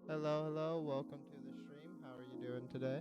Hello, hello. Welcome to the stream. How are you doing today?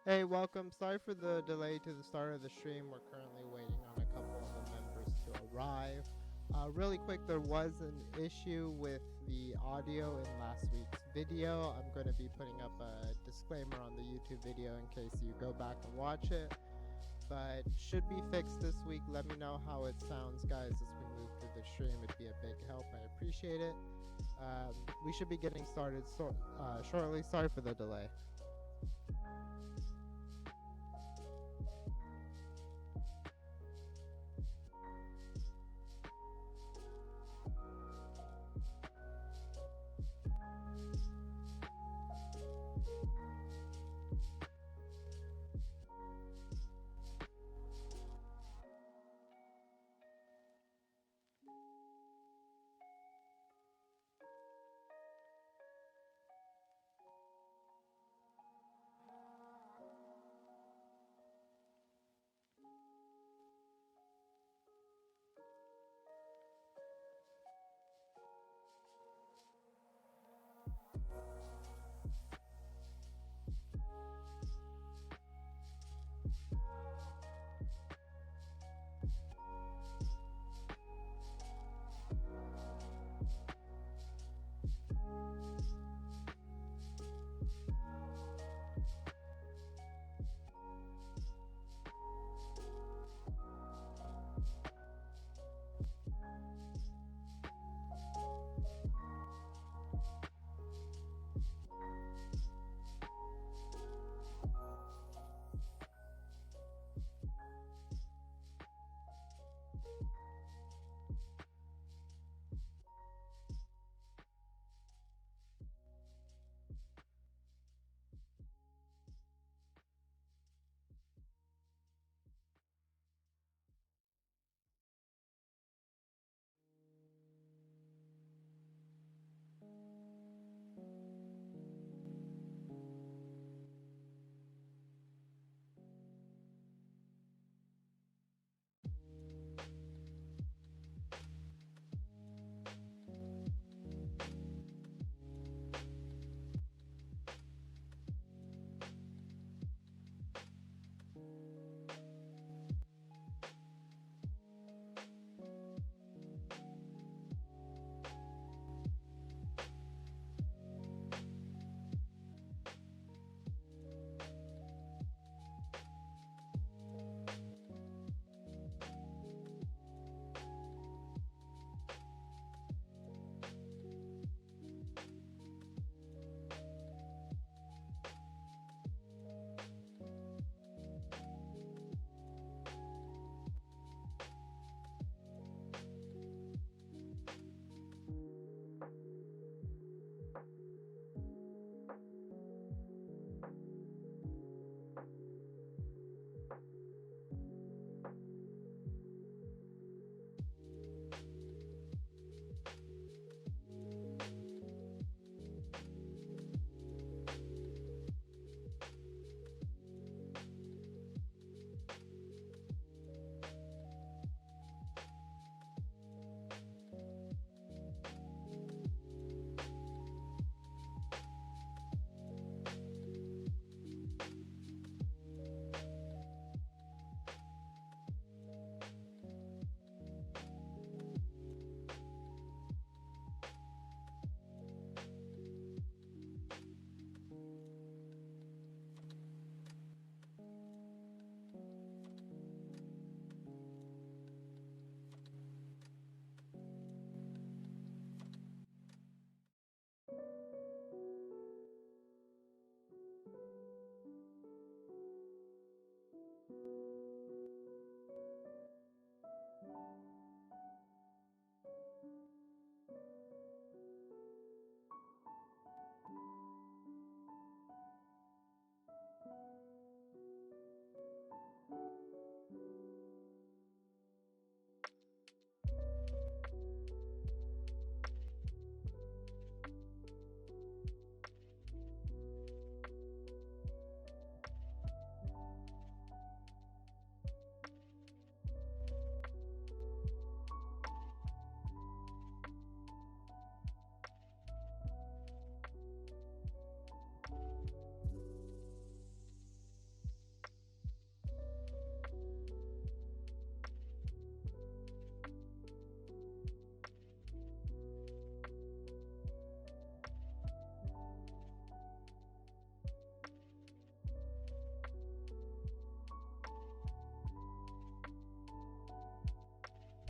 Hey, welcome. Sorry for the delay to the start of the stream. We're currently waiting on a couple of the members to arrive. Really quick, there was an issue with the audio in last week's video. I'm going to be putting up a disclaimer on the YouTube video in case you go back and watch it. But should be fixed this week. Let me know how it sounds, guys, as we move through the stream. It'd be a big help. I appreciate it. We should be getting started shortly. Sorry for the delay.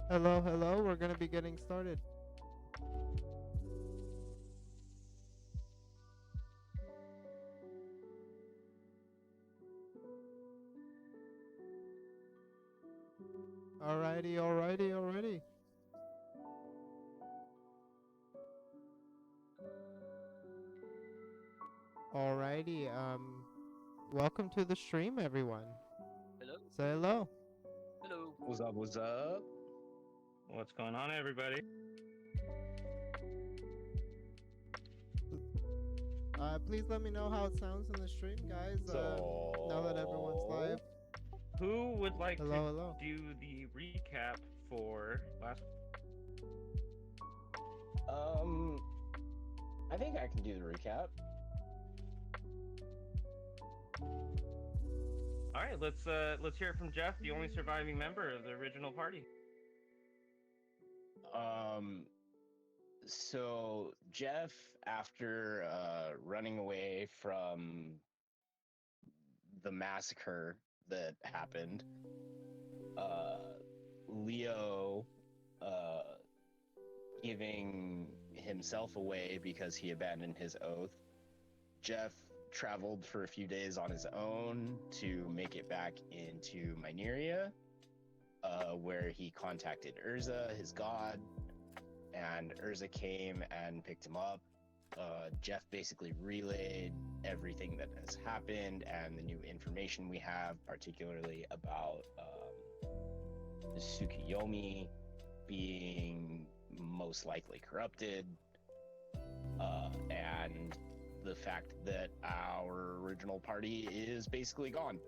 Hello, hello. We're gonna be getting started. Alrighty, alrighty, alrighty. Alrighty. Welcome to the stream, everyone. Hello? Say hello. Hello. What's up? What's up? What's going on, everybody? Please let me know how it sounds in the stream, guys. Now that everyone's live. Who would like Hello, to hello. do the recap for last? I think I can do the recap. All right, let's hear it from Jeff, the only surviving member of the original party. So Jeff, after running away from the massacre that happened, Leo giving himself away because he abandoned his oath, Jeff traveled for a few days on his own to make it back into Mineria, where he contacted Urza, his god, and Urza came and picked him up. Jeff basically relayed everything that has happened and the new information we have, particularly about Tsukuyomi being most likely corrupted, and the fact that our original party is basically gone.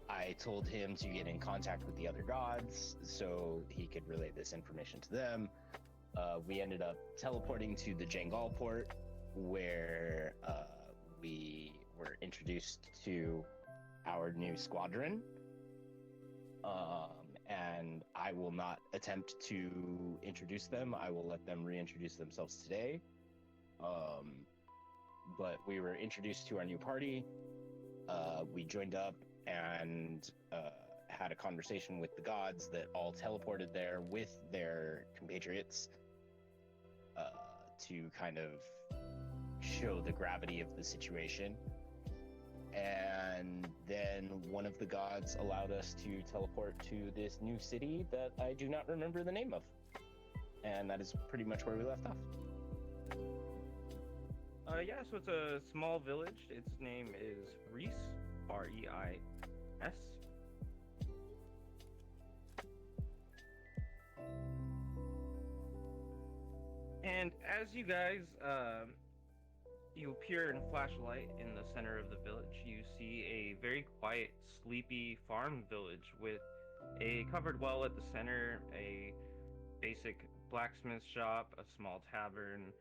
I told him to get in contact with the other gods so he could relay this information to them. We ended up teleporting to the Jangal port, where we were introduced to our new squadron. And I will not attempt to introduce them. I will let them reintroduce themselves today. But we were introduced to our new party. We joined up and had a conversation with the gods that all teleported there with their compatriots to kind of show the gravity of the situation. And then one of the gods allowed us to teleport to this new city that I do not remember the name of. And that is pretty much where we left off. Yeah, so it's a small village. Its name is Reis, R-E-I-S. And as you guys, you appear and flash light in the center of the village. You see a very quiet, sleepy farm village with a covered well at the center, a basic blacksmith shop, a small tavern,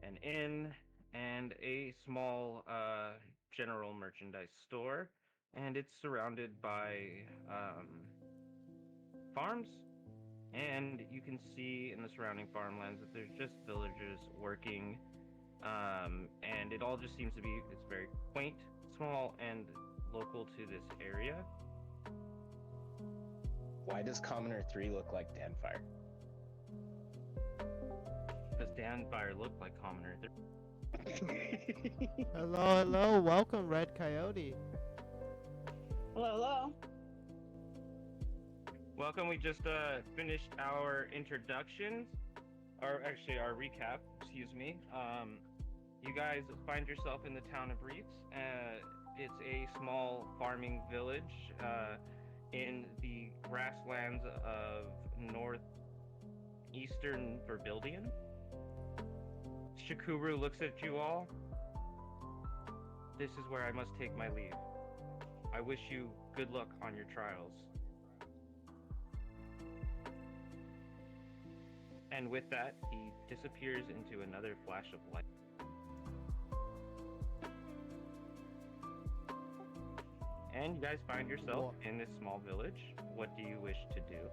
an inn, and a small general merchandise store. And it's surrounded by farms. And you can see in the surrounding farmlands that there's just villagers working. And it all just seems to be, it's very quaint, small, and local to this area. Why does Commoner 3 look like Danfire? Does Danfire look like Commoner? Hello, hello. Welcome, Red Coyote. Hello, hello. Welcome. We just finished our introductions, or actually our recap. Excuse me. You guys find yourself in the town of Reeds. It's a small farming village in the grasslands of northeastern Verbildion. Shikuru looks at you all. This is where I must take my leave. I wish you good luck on your trials. And with that, he disappears into another flash of light. And you guys find yourself in this small village. What do you wish to do?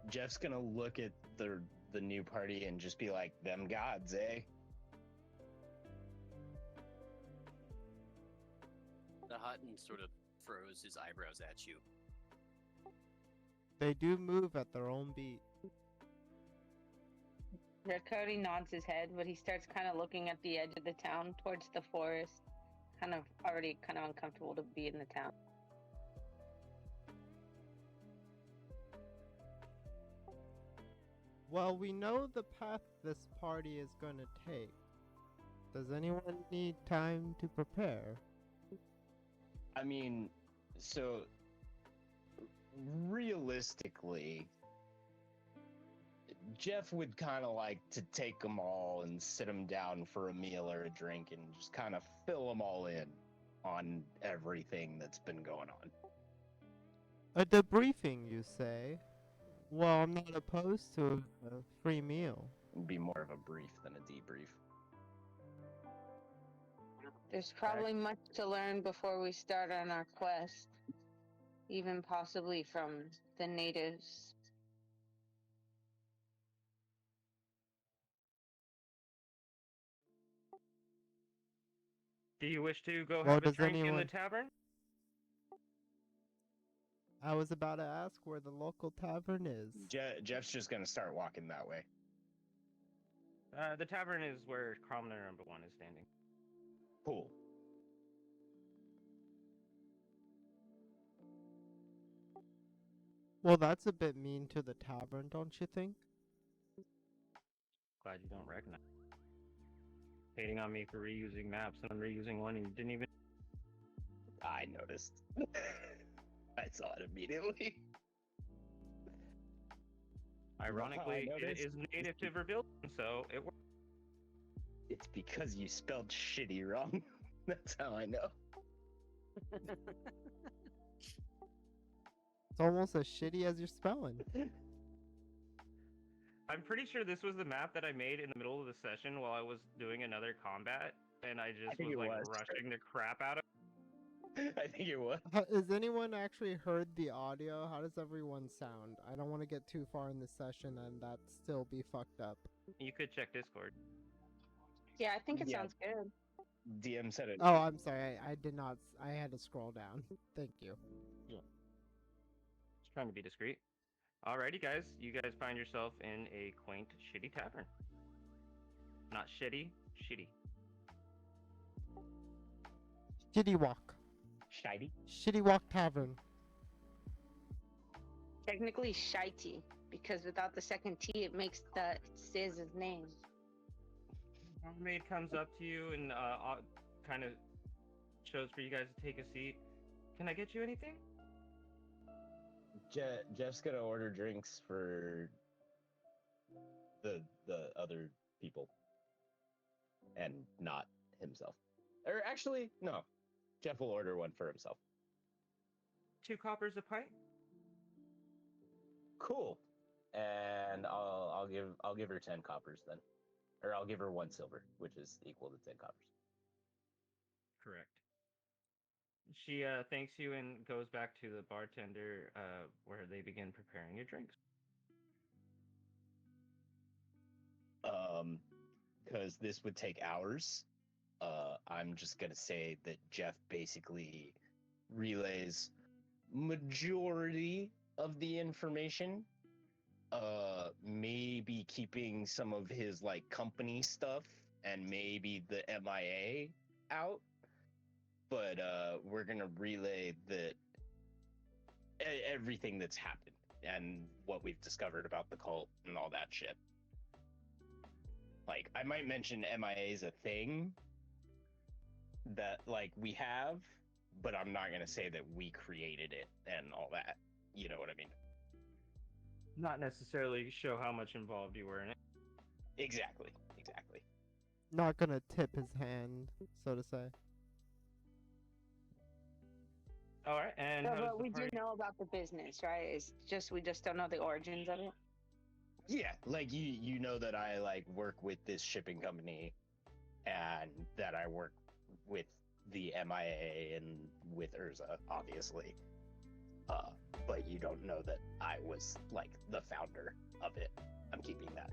Jeff's gonna look at the new party and just be like, them gods, eh? Cotton sort of furrows his eyebrows at you. They do move at their own beat. Red Cody nods his head, but he starts kind of looking at the edge of the town towards the forest, already kind of uncomfortable to be in the town. Well, we know the path this party is going to take. Does anyone need time to prepare? I mean, so realistically, Jeff would kind of like to take them all and sit them down for a meal or a drink and just kind of fill them all in on everything that's been going on. A debriefing, you say? Well, I'm not opposed to a free meal. It'd be more of a brief than a debrief. There's probably much to learn before we start on our quest, even possibly from the natives. Do you wish to go Well, have a does drink in the anyone- tavern? I was about to ask where the local tavern is. Jeff's just gonna start walking that way. The tavern is where commoner number 1 is standing. Cool. Well, that's a bit mean to the tavern, don't you think? Glad you don't recognize. Hating on me for reusing maps, and I'm reusing one and you didn't even. I noticed. I saw it immediately. Ironically, it noticed? is native to Verbil, so it works. It's because you spelled shitty wrong. That's how I know. It's almost as shitty as your spelling. I'm pretty sure this was the map that I made in the middle of the session while I was doing another combat, and I just think was it like was. rushing the crap out of. I think it was. Has anyone actually heard the audio? How does everyone sound? I don't want to get too far in the session and that still be fucked up. You could check Discord. Yeah, I think it Yeah. sounds good. DM said it. Oh, I'm sorry. I did not. I had to scroll down. Thank you. Just trying to be discreet. Alrighty, guys. You guys find yourself in a quaint, shitty tavern. Not shitty, shitty. Shitty Walk. Shitey. Shitty Walk Tavern. Technically shitey, because without the second T, it makes the Siz's name. Maid comes up to you and kind of shows for you guys to take a seat. Can I get you anything? Jeff's gonna order drinks for the other people, and not himself. Or actually, no. Jeff will order one for himself. 2 coppers a pint? Cool. And I'll give her 10 coppers then, or I'll give her 1 silver, which is equal to 10 coppers. Correct. She thanks you and goes back to the bartender where they begin preparing your drinks. Because this would take hours. I'm just gonna say that Jeff basically relays majority of the information. Maybe keeping some of his like company stuff and maybe the MIA out. But we're gonna relay that everything that's happened and what we've discovered about the cult and all that shit. Like, I might mention MIA is a thing that like we have, but I'm not gonna say that we created it and all that. You know what I mean? Not necessarily show how much involved you were in it. Exactly. Not gonna tip his hand, so to say. All right, and So, how does but the we party... do know about the business, right? It's just we just don't know the origins of it. Yeah, like you know that I like work with this shipping company, and that I work with the MIA and with Urza, obviously. But you don't know that I was like the founder of it. I'm keeping that.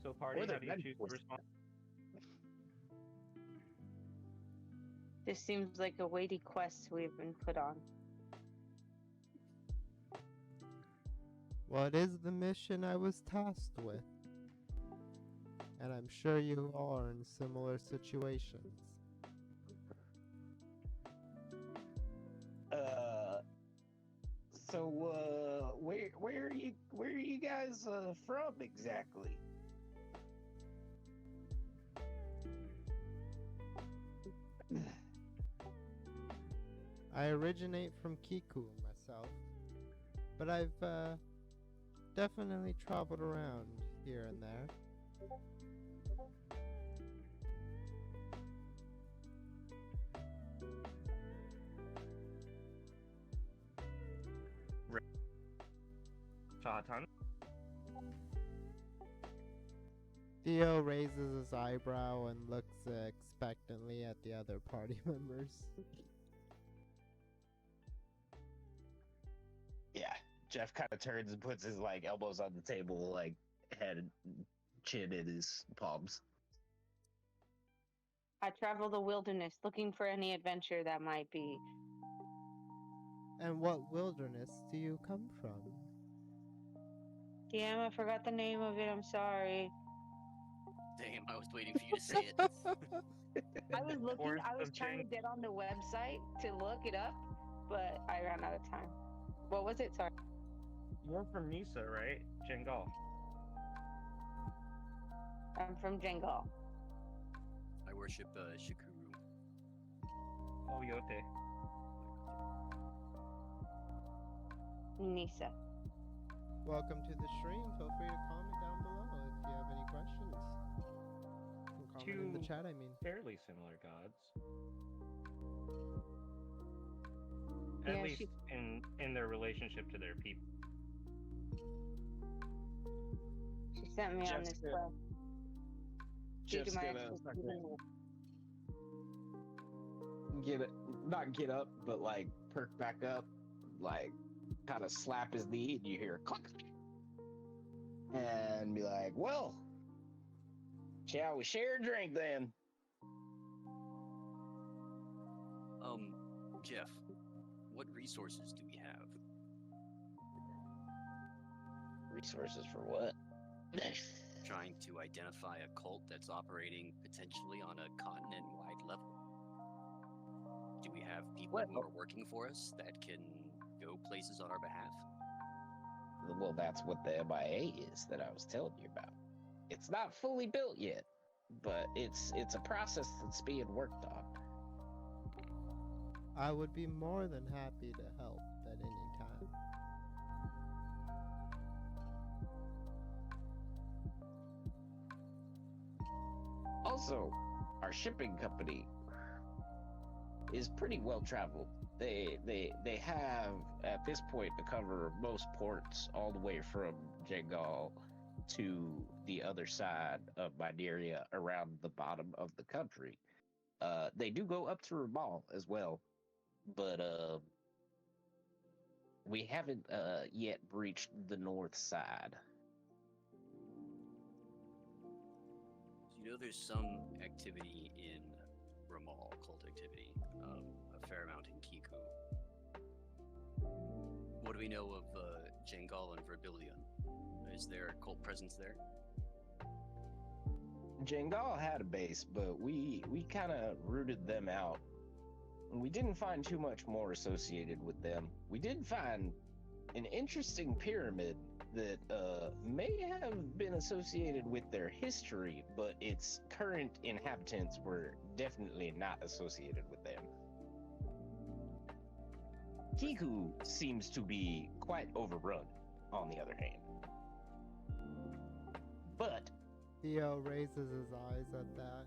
So, party, Or how they're do you choose to mentors. respond? This seems like a weighty quest we've been put on. What is the mission I was tasked with? And I'm sure you all are in similar situations. So where are you guys from exactly? I originate from Kiku myself, but I've definitely traveled around here and there. Shahatan? Theo raises his eyebrow and looks expectantly at the other party members. Yeah, Jeff kind of turns and puts his like elbows on the table, like head and chin in his palms. I travel the wilderness looking for any adventure that might be. And what wilderness do you come from? Damn, I forgot the name of it. I'm sorry. Damn, I was waiting for you to say it. I was looking. Forest I was of trying to Change. get on the website to look it up, but I ran out of time. What was it? Sorry. You're from Nisa, right? Jengal. I'm from Jengal. I worship Shikuru. Oh, Yote. Nisa. Welcome to the stream. Feel free to comment down below if you have any questions. And comment in the Two chat, I mean. fairly similar gods. Yeah, At least she- in their relationship to their people. She sent me on this Jeff's good. quest. Due to Jeff's my gonna expertise. not get up, but like perk back up, like kind of slap his knee, and you hear a click, and be like, "Well, shall we share a drink then?" Jeff, what resources do we have? Resources for what? Trying to identify a cult that's operating potentially on a continent-wide level. Do we have people who are working for us that can go places on our behalf? Well, that's what the MIA is that I was telling you about. It's not fully built yet, but it's a process that's being worked on. I would be more than happy to help at any time. Also, our shipping company is pretty well traveled. They have at this point to cover most ports all the way from Jengal to the other side of Mineria around the bottom of the country. They do go up to Ramal as well, but we haven't yet breached the north side. You know, there's some activity in Ramal, cult activity, a fair amount in Kiku. What do we know of Jengal and Verbilion? Is there a cult presence there? Jengal had a base, but we kind of rooted them out. We didn't find too much more associated with them. We did find an interesting pyramid that may have been associated with their history, but its current inhabitants were definitely not associated with them. Kiku seems to be quite overrun, on the other hand. But Theo raises his eyes at that.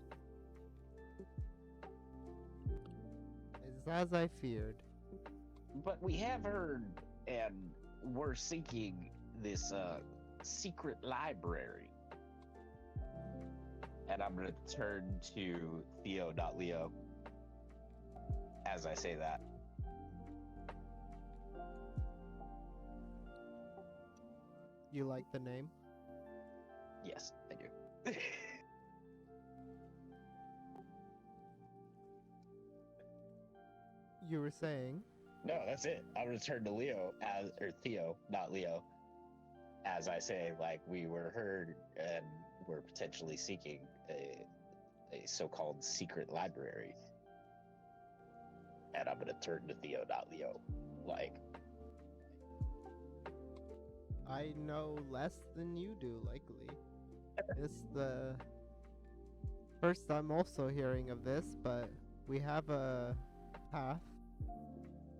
It's as I feared. we have heard and we're seeking this secret library. And I'm gonna turn to Theo.Leo as I say that. You like the name? Yes, I do. You were saying? No, that's it. I'll return to Leo or Theo, not Leo. As I say, like we were heard and we're potentially seeking a so-called secret library. And I'm gonna turn to Theo, not Leo. Like, I know less than you do, likely. It's the first I'm also hearing of this, but we have a path.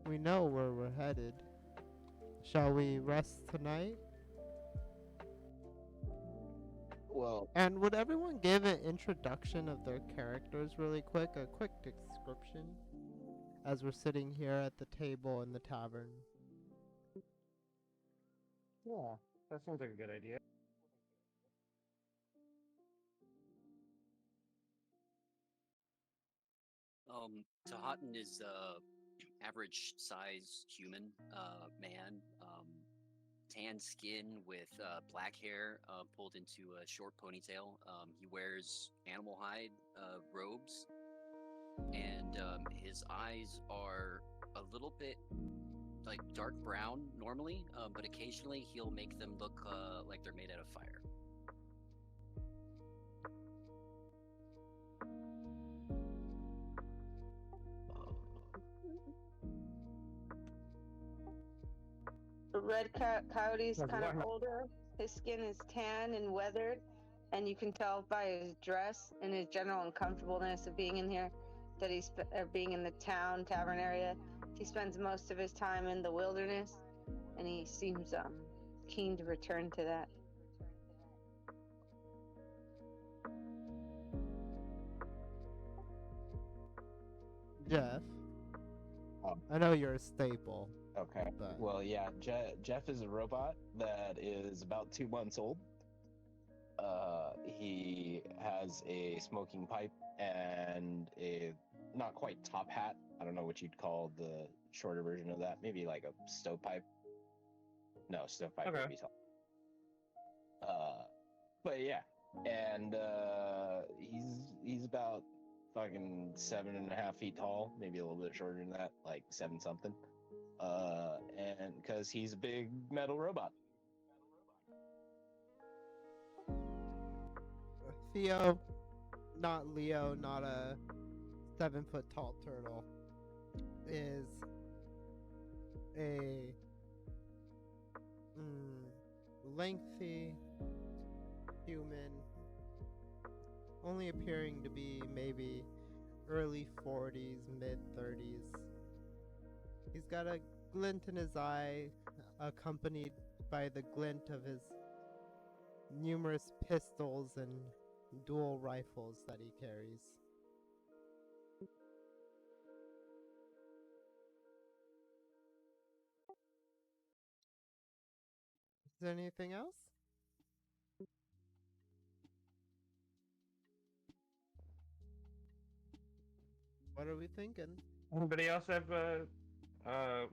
We know where we're headed. Shall we rest tonight? well, And would everyone give an introduction of their characters really quick? A quick description as we're sitting here at the table in the tavern. Yeah, that sounds like a good idea. Tahatan is average size human man, tan skin with black hair pulled into a short ponytail. He wears animal hide robes, and his eyes are a little bit like dark brown normally, but occasionally he'll make them look like they're made out of fire. The red coyote's Like, kind why of not? older. His skin is tan and weathered, and you can tell by his dress and his general uncomfortableness of being in here that being in the tavern area. He spends most of his time in the wilderness, and he seems keen to return to that. Jeff, Um, I know you're a staple, okay. but Well, yeah, Jeff is a robot that is about 2 months old. He has a smoking pipe and a not quite top hat. I don't know what you'd call the shorter version of that. Maybe like a stovepipe. No, stovepipe Okay. would be tall. But yeah, and he's about fucking 7.5 feet tall, maybe a little bit shorter than that, like 7 something. And because he's a big metal robot. Theo, not Leo, not a 7 foot tall turtle, is a lengthy human, only appearing to be maybe early 40s, mid 30s. He's got a glint in his eye, accompanied by the glint of his numerous pistols and dual rifles that he carries. Is there anything else? What are we thinking? Anybody else have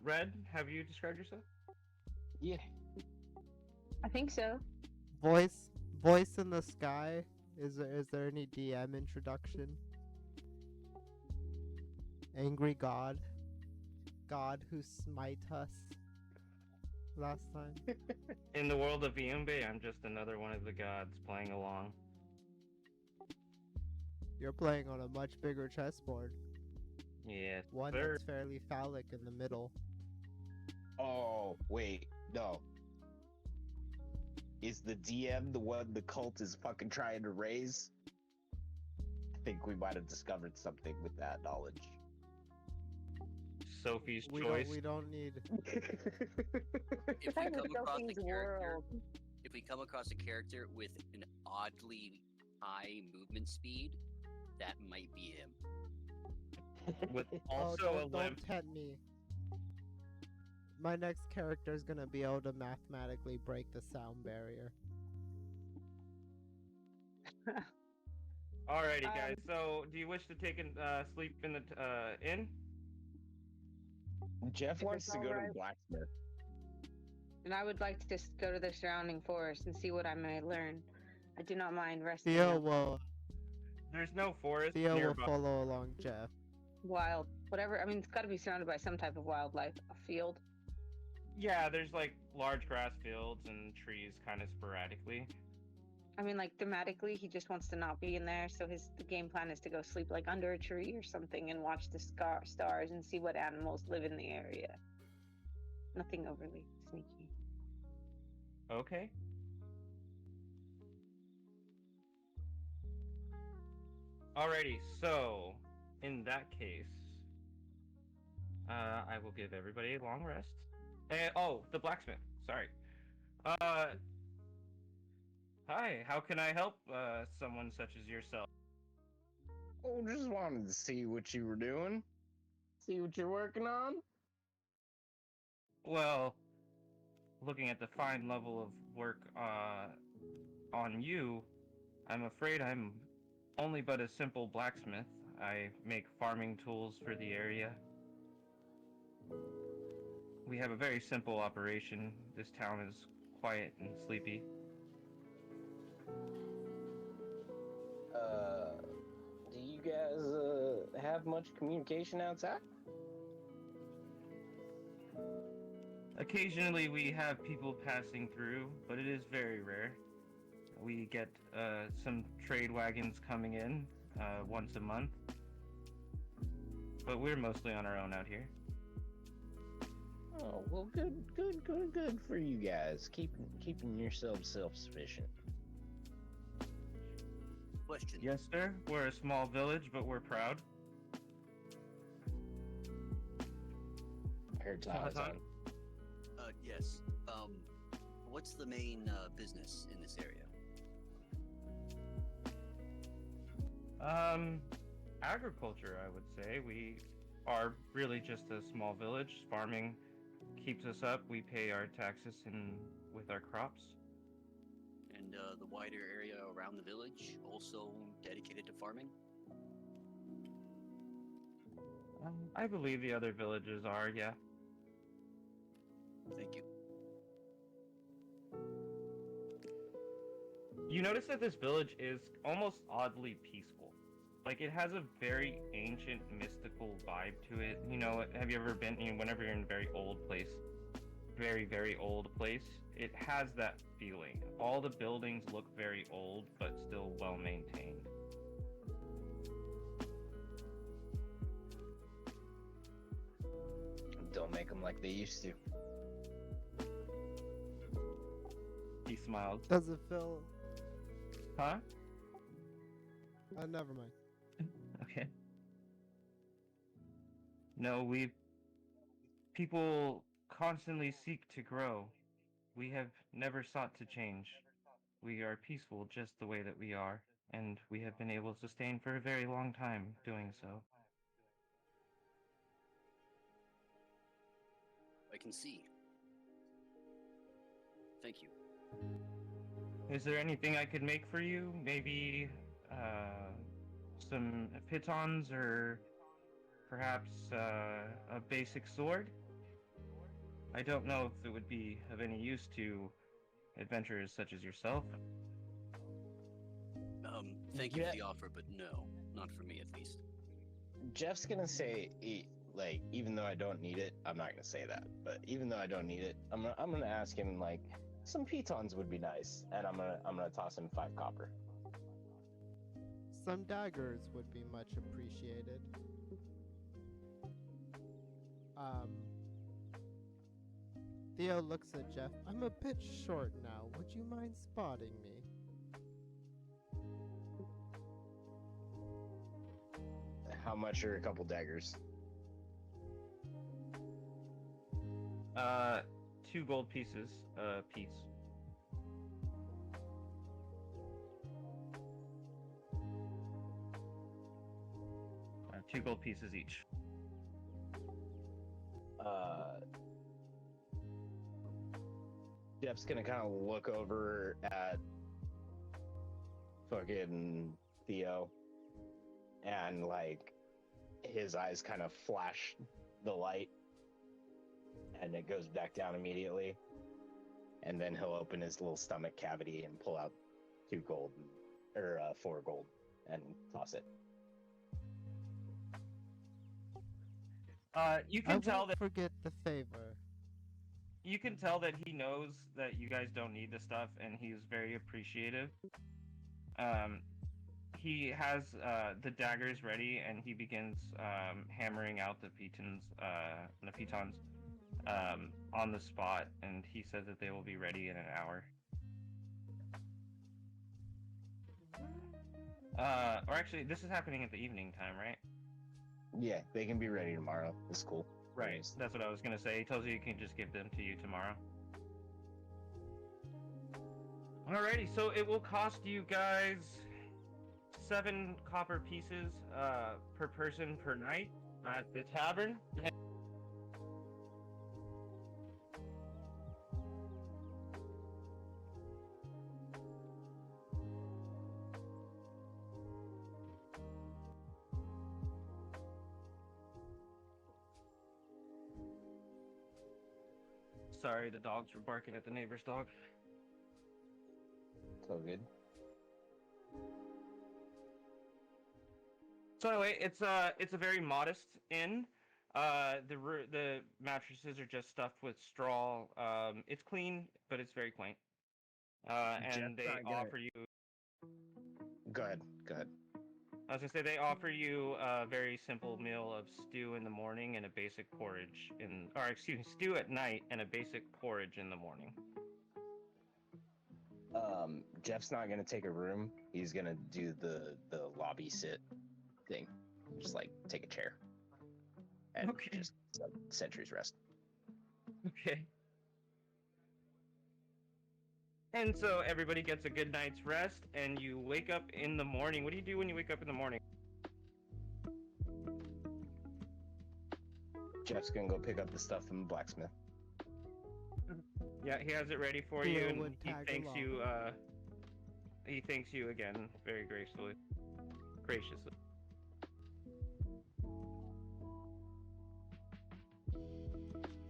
Red? Have you described yourself? Yeah. I think so. Voice in the sky. Is there any DM introduction? Angry God. God who smite us last time. In the world of Viumbe, I'm just another one of the gods playing along. You're playing on a much bigger chessboard. Yes, One sir. that's fairly phallic in the middle. Oh, wait, no. Is the DM the one the cult is fucking trying to raise? I think we might have discovered something with that knowledge. Sophie's We choice. don't need. If we Kind of come across a Sophie's character, world. if we come across a character with an oddly high movement speed, that might be him. With Oh, also a don't limp. tempt me. My next character is gonna be able to mathematically break the sound barrier. Alrighty, guys. So, do you wish to take a sleep in the inn? Jeff If wants it's to go to alright. the blacksmith. And I would like to just go to the surrounding forest and see what I may learn. I do not mind resting Theo up. will There's no forest Theo will nearby. follow along Jeff. Wild, whatever. I mean, it's got to be surrounded by some type of wildlife. A field. Yeah, there's like large grass fields and trees kind of sporadically. I mean, like thematically, he just wants to not be in there. So the game plan is to go sleep like under a tree or something and watch the stars and see what animals live in the area. Nothing overly sneaky. Okay. Alrighty, so in that case, I will give everybody a long rest. Oh, the blacksmith. Sorry. Hi. How can I help someone such as yourself? Oh, just wanted to see what you were doing. See what you're working on. Well, looking at the fine level of work on you, I'm afraid I'm only but a simple blacksmith. I make farming tools for the area. We have a very simple operation. This town is quiet and sleepy. Do you guys have much communication outside? Occasionally we have people passing through, but it is very rare. We get some trade wagons coming in once a month, but we're mostly on our own out here. Oh, well, good for you guys. Keeping yourselves self-sufficient. Question. Yes, sir. We're a small village, but we're proud. Heard Tahatan? Yes. What's the main business in this area? Agriculture, I would say. We are really just a small village. Farming keeps us up. We pay our taxes with our crops. And the wider area around the village also dedicated to farming? I believe the other villages are, yeah. Thank you. You notice that this village is almost oddly peaceful. Like, it has a very ancient, mystical vibe to it. You know, have you ever been, whenever you're in a very old place, very, very old place, it has that feeling. All the buildings look very old, but still well maintained. Don't make them like they used to. He smiled. Does it feel? Huh? Never mind. Okay. No, people constantly seek to grow. We have never sought to change. We are peaceful just the way that we are, and we have been able to sustain for a very long time doing so. I can see. Thank you. Is there anything I could make for you? Maybe some pitons, or perhaps a basic sword? I don't know if it would be of any use to adventurers such as yourself. Thank you for the offer, but no, not for me at least. Jeff's gonna say, like, even though I don't need it, I'm not gonna say that. But even though I don't need it, I'm gonna ask him, like, some pitons would be nice, and I'm gonna toss him 5 copper. Some daggers would be much appreciated. Theo looks at Jeff. I'm a bit short now. Would you mind spotting me? How much are a couple daggers? 2 gold pieces a piece. Two gold pieces each. Jeff's gonna kind of look over at fucking Theo, and like his eyes kind of flash the light, and it goes back down immediately. And then he'll open his little stomach cavity and pull out 2 gold or 4 gold and toss it. You I can tell won't that forget the favor. he knows that you guys don't need the stuff, and he's very appreciative. He has the daggers ready, and he begins hammering out the pitons on the spot, and he says that they will be ready in an hour. Or actually, this is happening at the evening time, right? Yeah, they can be ready tomorrow. It's cool. Right. That's what I was gonna say. He tells you he can just give them to you tomorrow. Alrighty, so it will cost you guys 7 copper pieces per person per night at the tavern. Sorry, the dogs were barking at the neighbor's dog. So good. So anyway, it's a very modest inn. The mattresses are just stuffed with straw. It's clean, but it's very quaint. And Jeff's they not gonna- offer you. Go ahead. I was gonna say they offer you a very simple meal of stew in the morning and a basic porridge stew at night and a basic porridge in the morning. Jeff's not gonna take a room. He's gonna do the lobby sit thing. Just like take a chair. And Okay. just sentry's rest. Okay. And so everybody gets a good night's rest, and you wake up in the morning. What do you do when you wake up in the morning? Jeff's gonna go pick up the stuff from the blacksmith. Yeah, he has it ready for Theo you, and would he tag thanks along. you. He thanks you again, very graciously.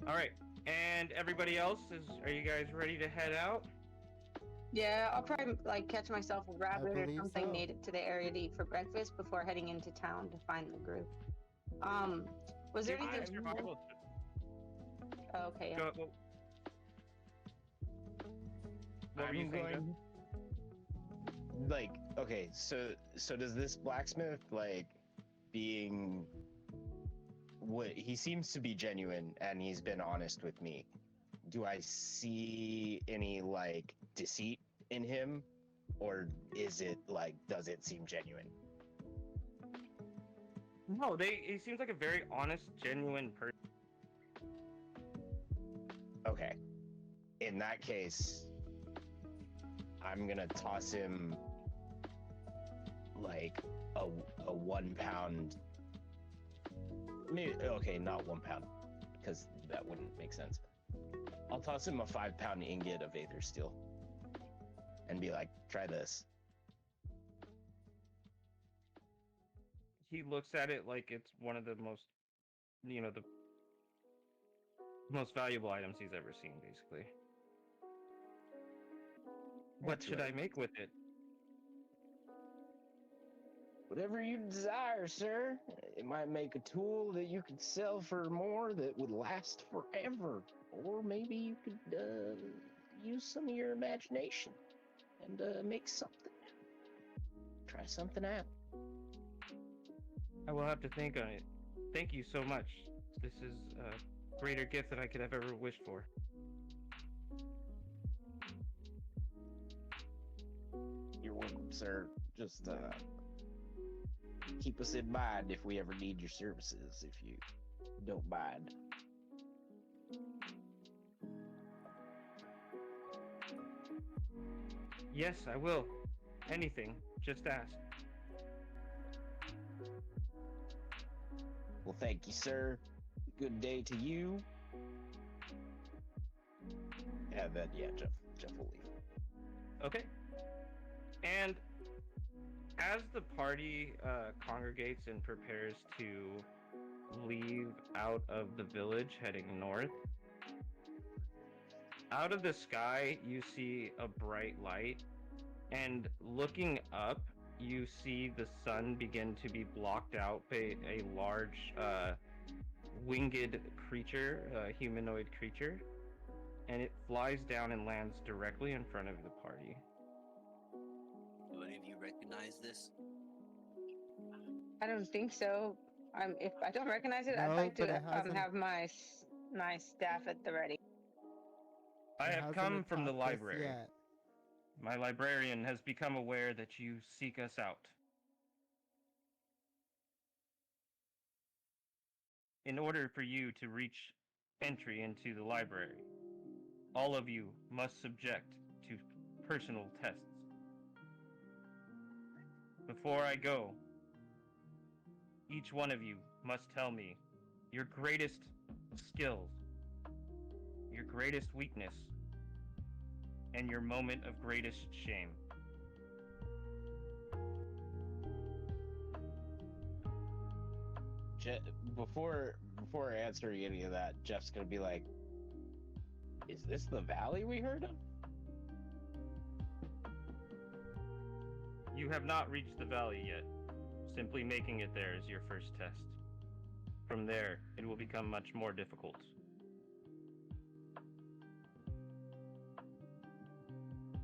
All right, and everybody else are you guys ready to head out? Yeah, I'll probably like catch myself a rabbit or believe something, so. made it to the area to eat for breakfast before heading into town to find the group. Was there anything? Survival. Oh, okay. Yeah. Go, what were you I'm saying, Jeff? going. Like, okay, so does this blacksmith like being what he seems to be genuine and he's been honest with me. Do I see any like deceit in him, or is it like does it seem genuine? No, he seems like a very honest, genuine person. Okay. In that case, I'm gonna toss him like a 1 pound. Maybe, okay, not 1 pound, because that wouldn't make sense. I'll toss him a 5 pound ingot of Aether Steel and be like, try this. He looks at it like it's one of the most, the most valuable items he's ever seen, basically. What should I make with it? Whatever you desire, sir. It might make a tool that you could sell for more that would last forever. Or maybe you could use some of your imagination and make something. Try something out. I will have to think on it. Thank you so much. This is a greater gift than I could have ever wished for. You're welcome, sir. Just keep us in mind if we ever need your services, if you don't mind. Yes, I will. Anything. Just ask. Well, thank you, sir. Good day to you. And then, yeah, Jeff will leave. Okay. And as the party congregates and prepares to leave out of the village heading north, out of the sky you see a bright light And looking up, you see the sun begin to be blocked out by a large winged creature, humanoid creature, and it flies down and lands directly in front of the party. Do any of you recognize this? I don't think so. If I don't recognize it, I'd No, like but to it hasn't. have my staff at the ready. I It have hasn't come from the attacked us library. yet. My librarian has become aware that you seek us out. In order for you to reach entry into the library, all of you must subject to personal tests. Before I go, each one of you must tell me your greatest skills, your greatest weakness, and your moment of greatest shame. Before answering any of that, Jeff's gonna be like, "Is this the valley we heard of?" You have not reached the valley yet. Simply making it there is your first test. From there, it will become much more difficult.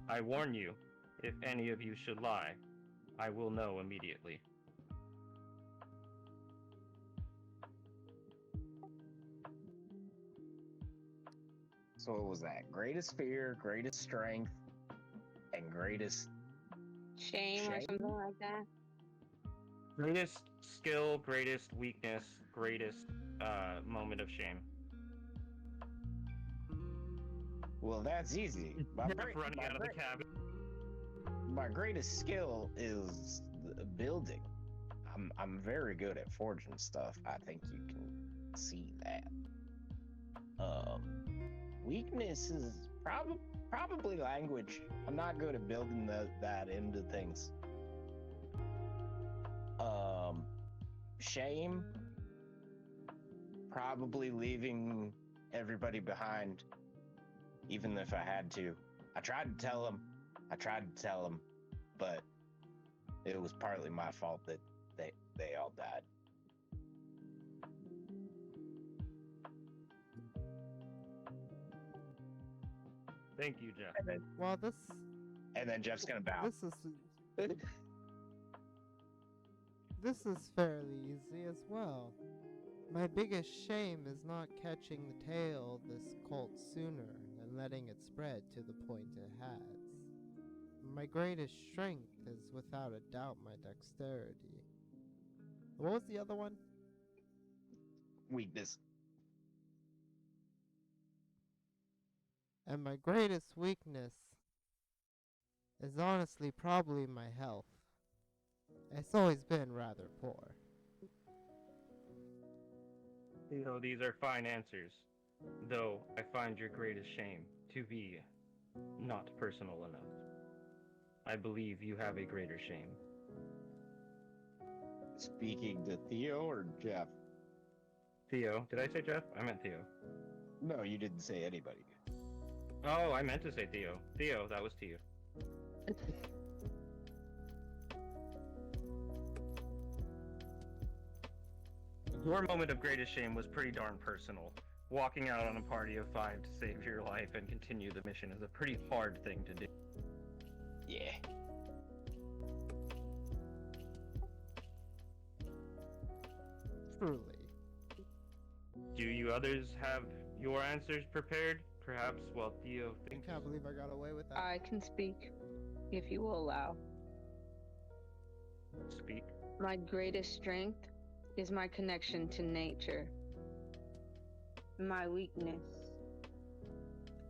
I warn you, if any of you should lie, I will know immediately. So what was that? Greatest fear, greatest strength, and greatest Shame or Shame? something like that. Greatest skill, greatest weakness, greatest moment of shame. Well, that's easy. Running out of the cabin. My greatest skill is building. I'm very good at forging stuff. I think you can see that. Weakness is probably language. I'm not good at building that into things. Shame, probably leaving everybody behind, even if I had to. I tried to tell them, but it was partly my fault that they all died. Thank you, Jeff. Well, And then Jeff's gonna bow. This is fairly easy as well. My biggest shame is not catching the tail of this cult sooner and letting it spread to the point it has. My greatest strength is without a doubt my dexterity. What was the other one? Weakness. And my greatest weakness is honestly probably my health. It's always been rather poor. You know, these are fine answers, though I find your greatest shame to be not personal enough. I believe you have a greater shame. Speaking to Theo or Jeff? Theo. Did I say Jeff? I meant Theo. No, you didn't say anybody. Oh, I meant to say Theo. Theo, that was to you. Your moment of greatest shame was pretty darn personal. Walking out on a party of 5 to save your life and continue the mission is a pretty hard thing to do. Yeah. Truly. Do you others have your answers prepared? Perhaps while Theo I thinks. can't believe I got away with that. I can speak, if you will allow. Speak. My greatest strength is my connection to nature. My weakness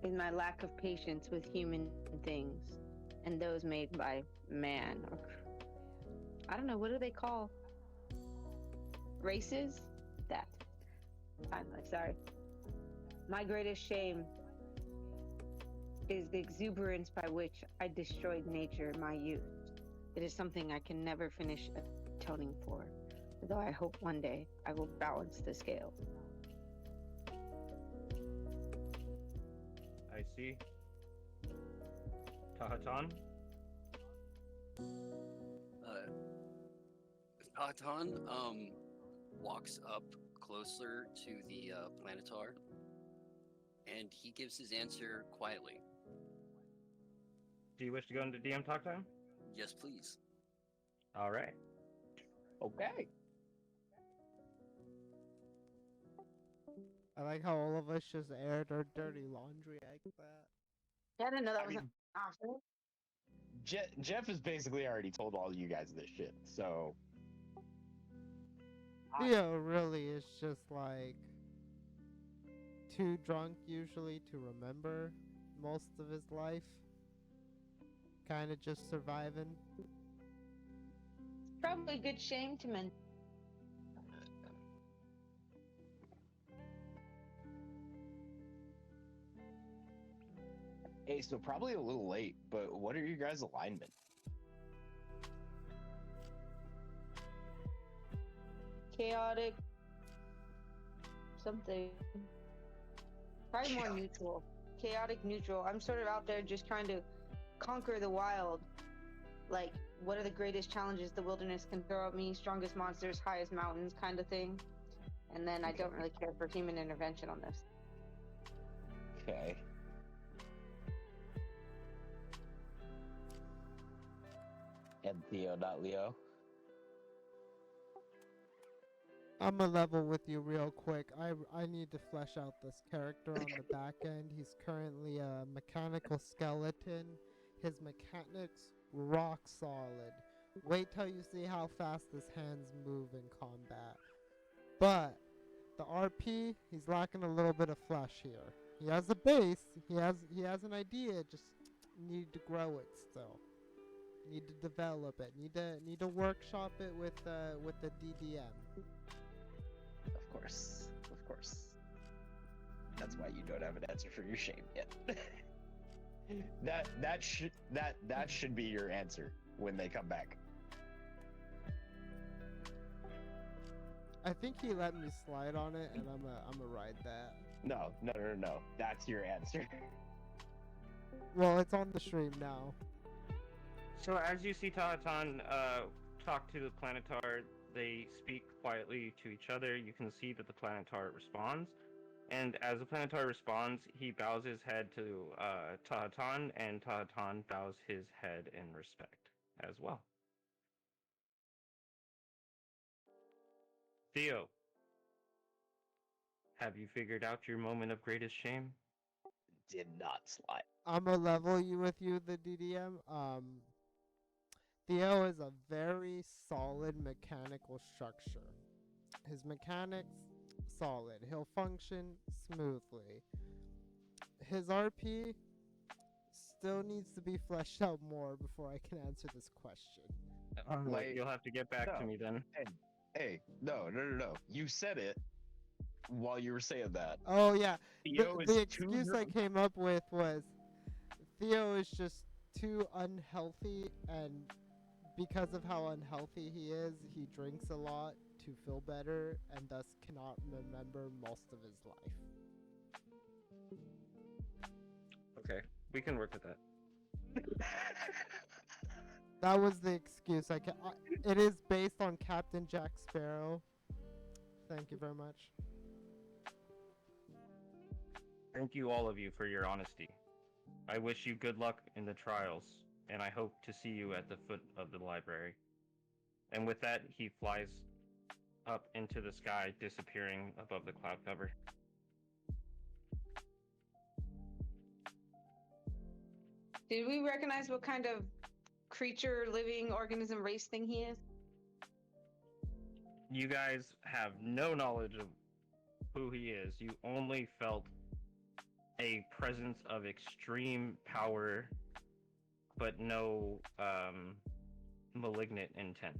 is my lack of patience with human things and those made by man. Or, I don't know, what do they call races? That. Finally, sorry. My greatest shame is the exuberance by which I destroyed nature in my youth. It is something I can never finish atoning for, though I hope one day I will balance the scale. I see. Tahatan? Patan walks up closer to the planetar, and he gives his answer quietly. Do you wish to go into DM talk time? Yes, please. All right. Okay. I like how all of us just aired our dirty laundry like that. Yeah, I didn't know that I was mean, an option. Jeff has basically already told all you guys this shit, so Theo really is just like too drunk usually to remember most of his life. Kind of just surviving. Probably a good shame to mention. hey, so probably a little late, but what are your guys' alignment? Chaotic. Something. Probably more neutral. Chaotic neutral. I'm sort of out there just trying to conquer the wild. Like, what are the greatest challenges the wilderness can throw at me? Strongest monsters, highest mountains, kind of thing. And then I don't really care for human intervention on this. Okay. And Theo, not Leo. I'm gonna level with you real quick. I need to flesh out this character on the back end. He's currently a mechanical skeleton. His mechanics rock solid. Wait till you see how fast his hands move in combat. But the RP, he's lacking a little bit of flesh here. He has a base. He has an idea. Just need to grow it still. Need to develop it. Need to workshop it with the DDM. Of course. Of course. That's why you don't have an answer for your shame yet. that should be your answer when they come back. I think he let me slide on it, and I'm a ride that. No. That's your answer. Well, it's on the stream now. So as you see Tahatan talk to the planetar, they speak quietly to each other. You can see that the planetar responds. And as the planetar responds, he bows his head to Tahatan, and Tahatan bows his head in respect as well. Theo, have you figured out your moment of greatest shame? Did not slide. I'm a level you with you, the DDM. Theo is a very solid mechanical structure. His mechanics, solid. He'll function smoothly. His RP still needs to be fleshed out more before I can answer this question. You'll have to get back to me then. Hey, no. You said it while you were saying that. Oh yeah, Theo the is excuse too I drunk. came up with was Theo is just too unhealthy, and because of how unhealthy he is, he drinks a lot to feel better, and thus cannot remember most of his life. Okay, we can work with that. That was the excuse it is based on Captain Jack Sparrow. Thank you very much. Thank you, all of you, for your honesty. I wish you good luck in the trials, and I hope to see you at the foot of the library. And with that, he flies up into the sky, disappearing above the cloud cover. Did we recognize what kind of creature, living organism, race thing he is? You guys have no knowledge of who he is. You only felt a presence of extreme power, but no malignant intent.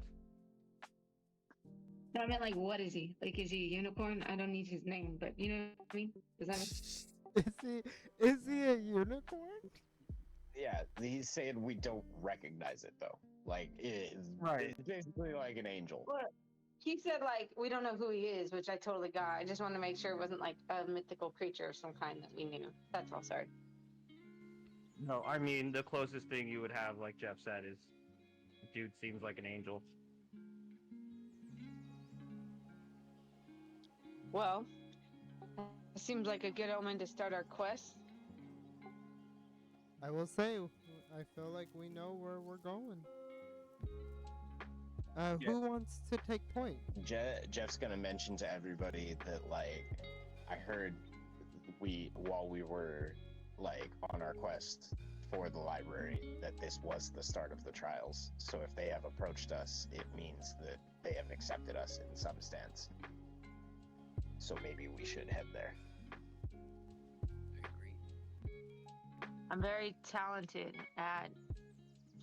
No, I meant like, what is he? Like, is he a unicorn? I don't need his name, but you know what I mean? Does that Is he a unicorn? Yeah, he's saying we don't recognize it though. Like it's basically like an angel. What? He said, like, we don't know who he is, which I totally got. I just wanted to make sure it wasn't like a mythical creature of some kind that we knew. That's all, sorry. No, I mean, the closest thing you would have, like Jeff said, is dude seems like an angel. Well, it seems like a good omen to start our quest. I will say, I feel like we know where we're going. Yeah. Who wants to take point? Jeff's gonna mention to everybody that like I heard while we were like on our quest for the library that this was the start of the trials. So if they have approached us, it means that they have accepted us in some stance. So maybe we should head there. I agree. I'm very talented at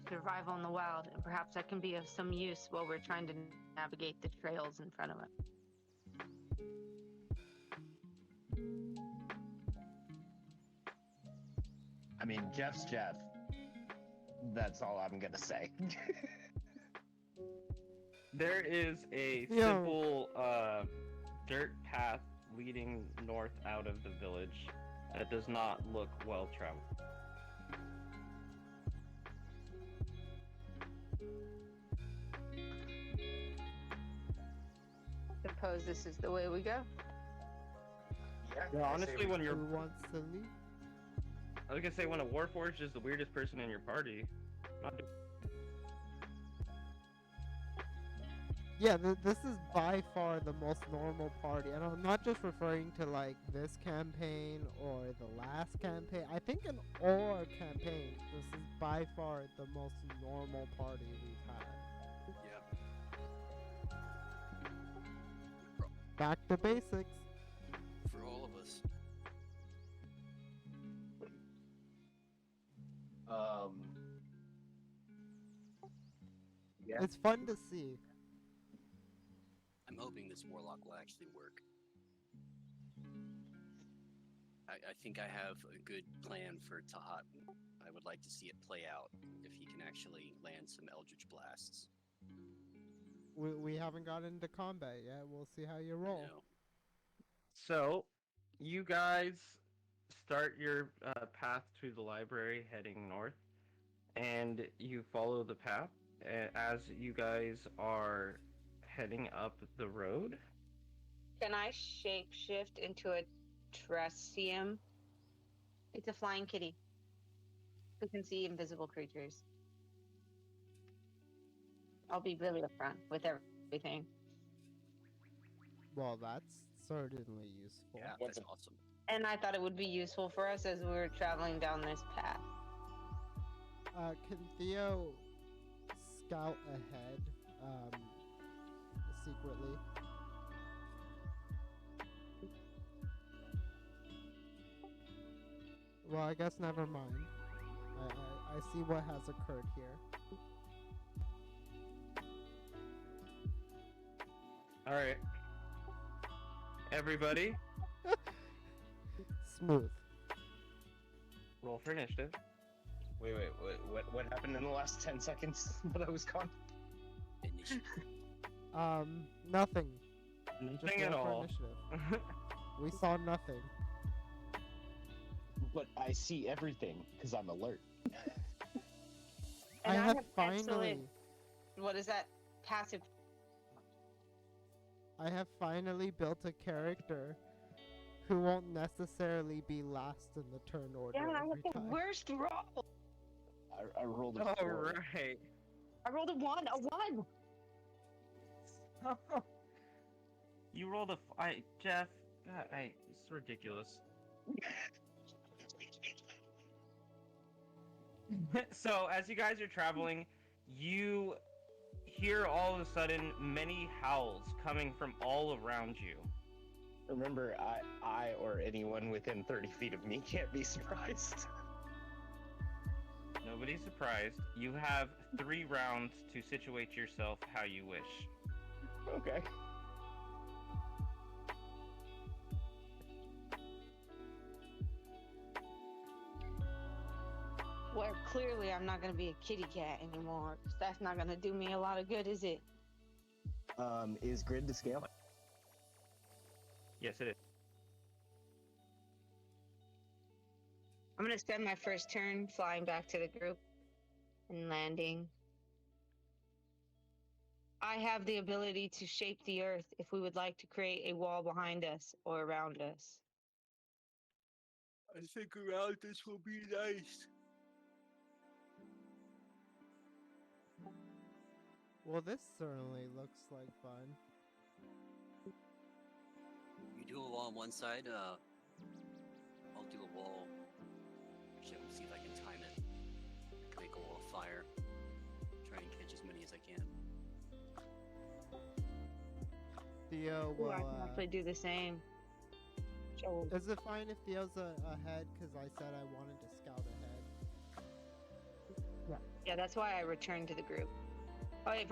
survival in the wild, and perhaps that can be of some use while we're trying to navigate the trails in front of us. I mean, Jeff's Jeff. That's all I'm gonna say. There is a Yo. simple dirt path leading north out of the village that does not look well traveled. Suppose this is the way we go. Yeah, honestly, when you're, Who wants to lead? I was gonna say, when a warforged is the weirdest person in your party, not do- Yeah, this is by far the most normal party, and I'm not just referring to like this campaign or the last campaign. I think in all our campaigns, this is by far the most normal party we've had. Yeah. Back to basics. For all of us. Yeah. It's fun to see. I'm hoping this warlock will actually work. I think I have a good plan for Tahat. I would like to see it play out if he can actually land some Eldritch Blasts. We haven't got into combat yet. We'll see how you roll. No. So, you guys start your path to the library heading north, and you follow the path. As you guys are heading up the road, Can I shapeshift into a Tresium? It's a flying kitty who can see invisible creatures. I'll be really upfront with everything. Well, that's certainly useful. Yeah, What's that's a- awesome. And I thought it would be useful for us as we were traveling down this path. Can Theo scout ahead, secretly? Well, I guess never mind. I see what has occurred here. all right, everybody, Smooth. roll for initiative. Wait, what happened in the last 10 seconds that I was gone? Initiative. Nothing. Just Nothing at roll for all. initiative. We saw nothing. But I see everything because I'm alert. I And have excellent- finally. What is that? Passive. I have finally built a character who won't necessarily be last in the turn order Yeah, I every got the time. worst roll. I rolled a All 4. right. I rolled a 1. A 1. You rolled a Jeff. God, it's ridiculous. So as you guys are traveling, you hear all of a sudden many howls coming from all around you. Remember, I or anyone within 30 feet of me can't be surprised. Nobody's surprised. You have 3 rounds to situate yourself how you wish. Okay. Well, clearly I'm not going to be a kitty cat anymore. 'Cause that's not going to do me a lot of good, is it? Is grid to scale? Yes, it is. I'm going to spend my first turn flying back to the group and landing I have the ability to shape the earth if we would like to create a wall behind us or around us. I think around this will be nice. Well, this certainly looks like fun. You do a wall on one side, I'll do a wall. Actually, let me see if I can time it. I can make a wall of fire. Try and catch as many as I can. Theo Ooh, will. I can actually do the same. So, Is it fine if Theo's ahead? Because I said I wanted to scout ahead. yeah, that's why I returned to the group. Oh, wait,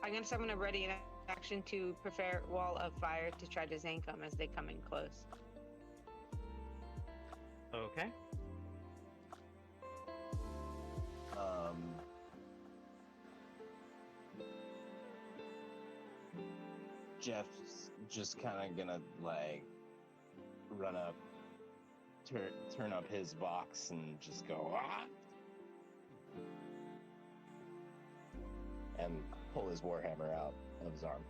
I guess I'm gonna ready an action to prepare wall of fire to try to zank them as they come in close. Okay. Jeff's just kind of gonna like run up, turn up his box, and just go and pull his warhammer out of his arm.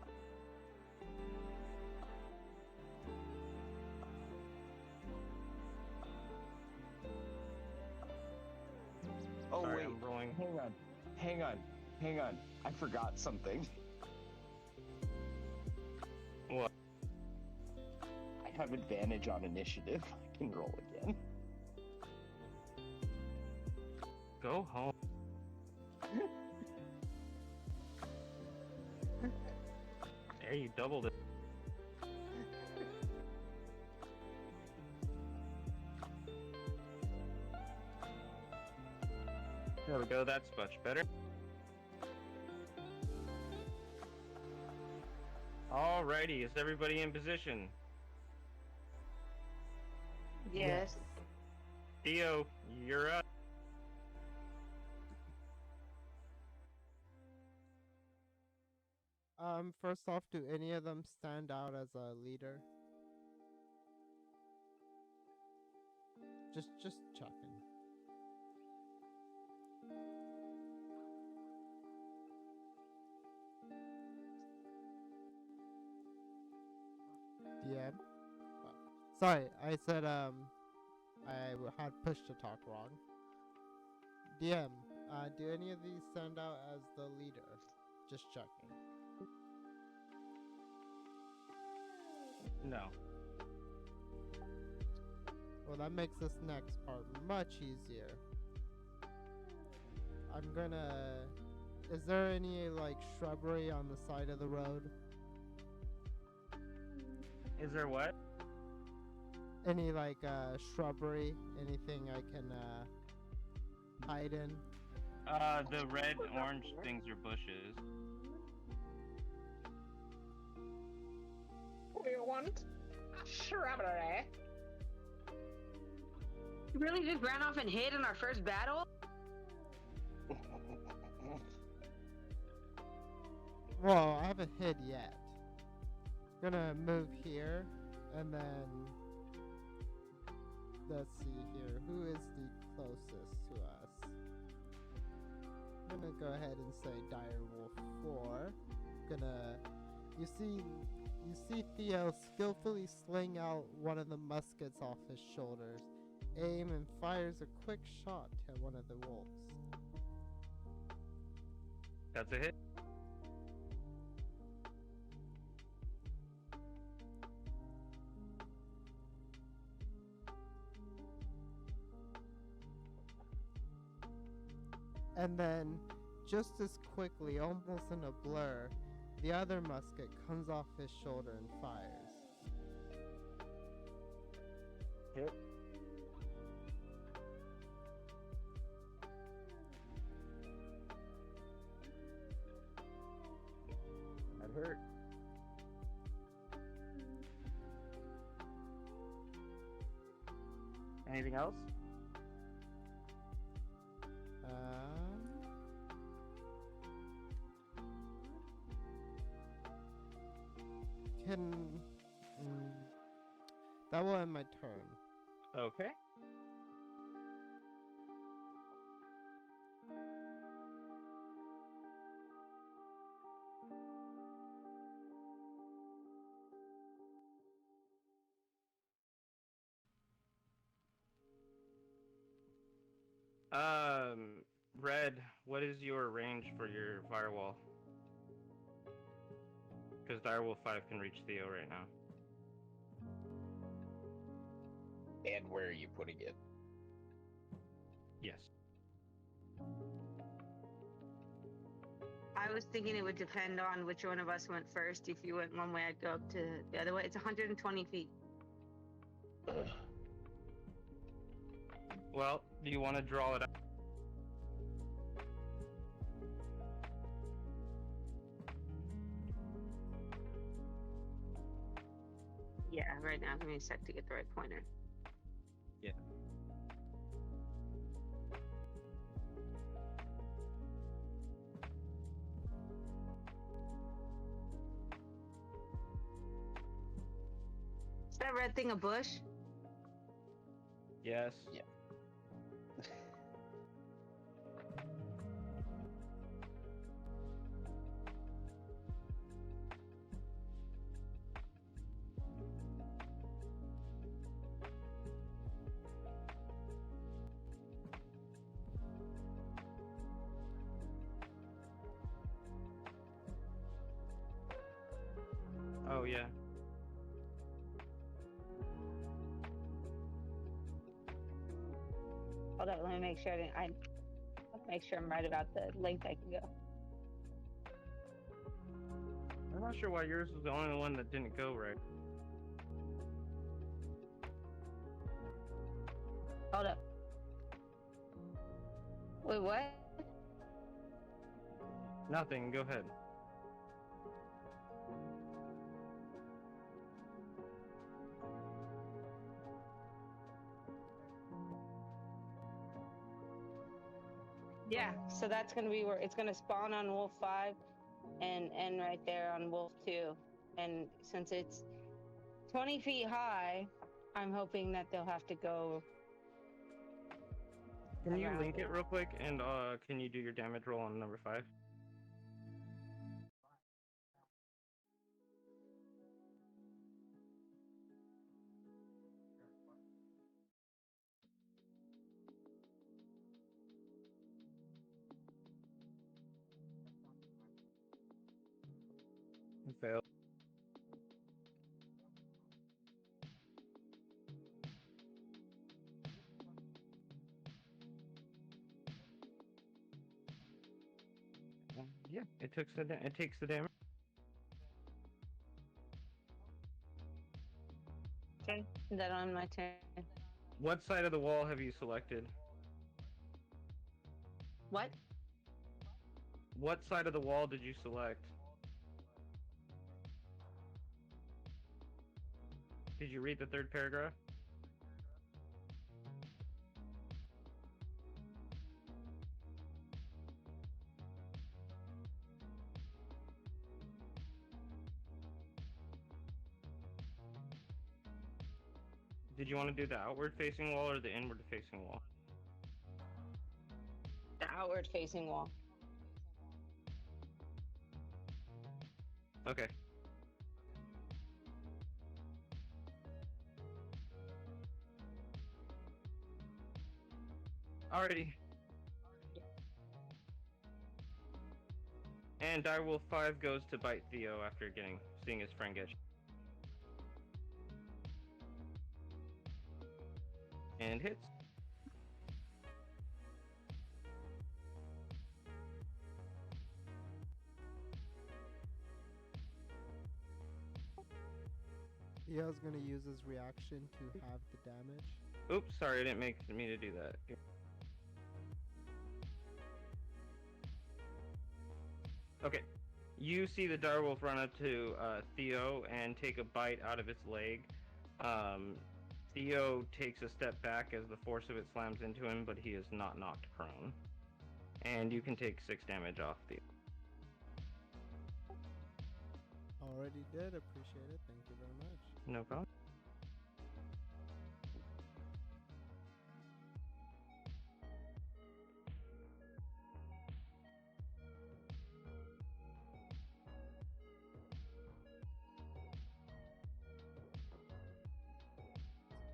Oh Sorry, wait, I'm rolling. hang on. I forgot something. What? I have advantage on initiative. I can roll again. Go home. There, you doubled it. There we go, that's much better. Alrighty, is everybody in position? Yes. Theo, you're up. First off, do any of them stand out as a leader? Just checking. DM. Sorry, I said had pushed to talk wrong. DM. Do any of these stand out as the leader? Just checking. No. Well, that makes this next part much easier. I'm gonna... Is there any, like, shrubbery on the side of the road? Is there what? Any, like, shrubbery? Anything I can, hide in? The red, orange things are bushes. We want shrubbery. You really just ran off and hid in our first battle? Well, I haven't hid yet. Gonna move here, and then... Let's see here. Who is the closest to us? I'm gonna go ahead and say Direwolf 4. You see Theo skillfully sling out one of the muskets off his shoulders, aim and fires a quick shot at one of the wolves. That's a hit. And then, just as quickly, almost in a blur, the other musket comes off his shoulder and fires. Hit. That hurt. Anything else? That will end my turn. Okay. Red, what is your range for your firewall? Because Direwolf 5 can reach Theo right now. And where are you putting it? Yes. I was thinking it would depend on which one of us went first. If you went one way, I'd go up to the other way. It's 120 feet. Ugh. Well, do you want to draw it out? Yeah, right now. Give me a sec to get the right pointer. Yeah. Is that red thing a bush? Yes. Yeah. Oh, yeah. Hold on, let me make sure make sure I'm right about the length I can go. I'm not sure why yours was the only one that didn't go right. Hold up. Wait, what? Nothing, go ahead. Yeah, so that's gonna be where it's gonna spawn on Wolf 5 and end right there on Wolf 2. And since it's 20 feet high, I'm hoping that they'll have to go. Can you around link it real quick, and can you do your damage roll on number 5? Fail. Yeah, it takes the damage. Okay. Is that on my turn? What side of the wall have you selected? What? What side of the wall did you select? Did you read the third paragraph? Did you want to do the outward facing wall or the inward facing wall? The outward facing wall. Okay. Alrighty. And Direwolf 5 goes to bite Theo after seeing his friend get and hits. Theo's gonna use his reaction to have the damage. Oops, sorry, I didn't make me to do that. Okay. You see the direwolf run up to Theo and take a bite out of its leg. Theo takes a step back as the force of it slams into him, but he is not knocked prone. And you can take 6 damage off Theo. Already did. Appreciate it. Thank you very much. No problem.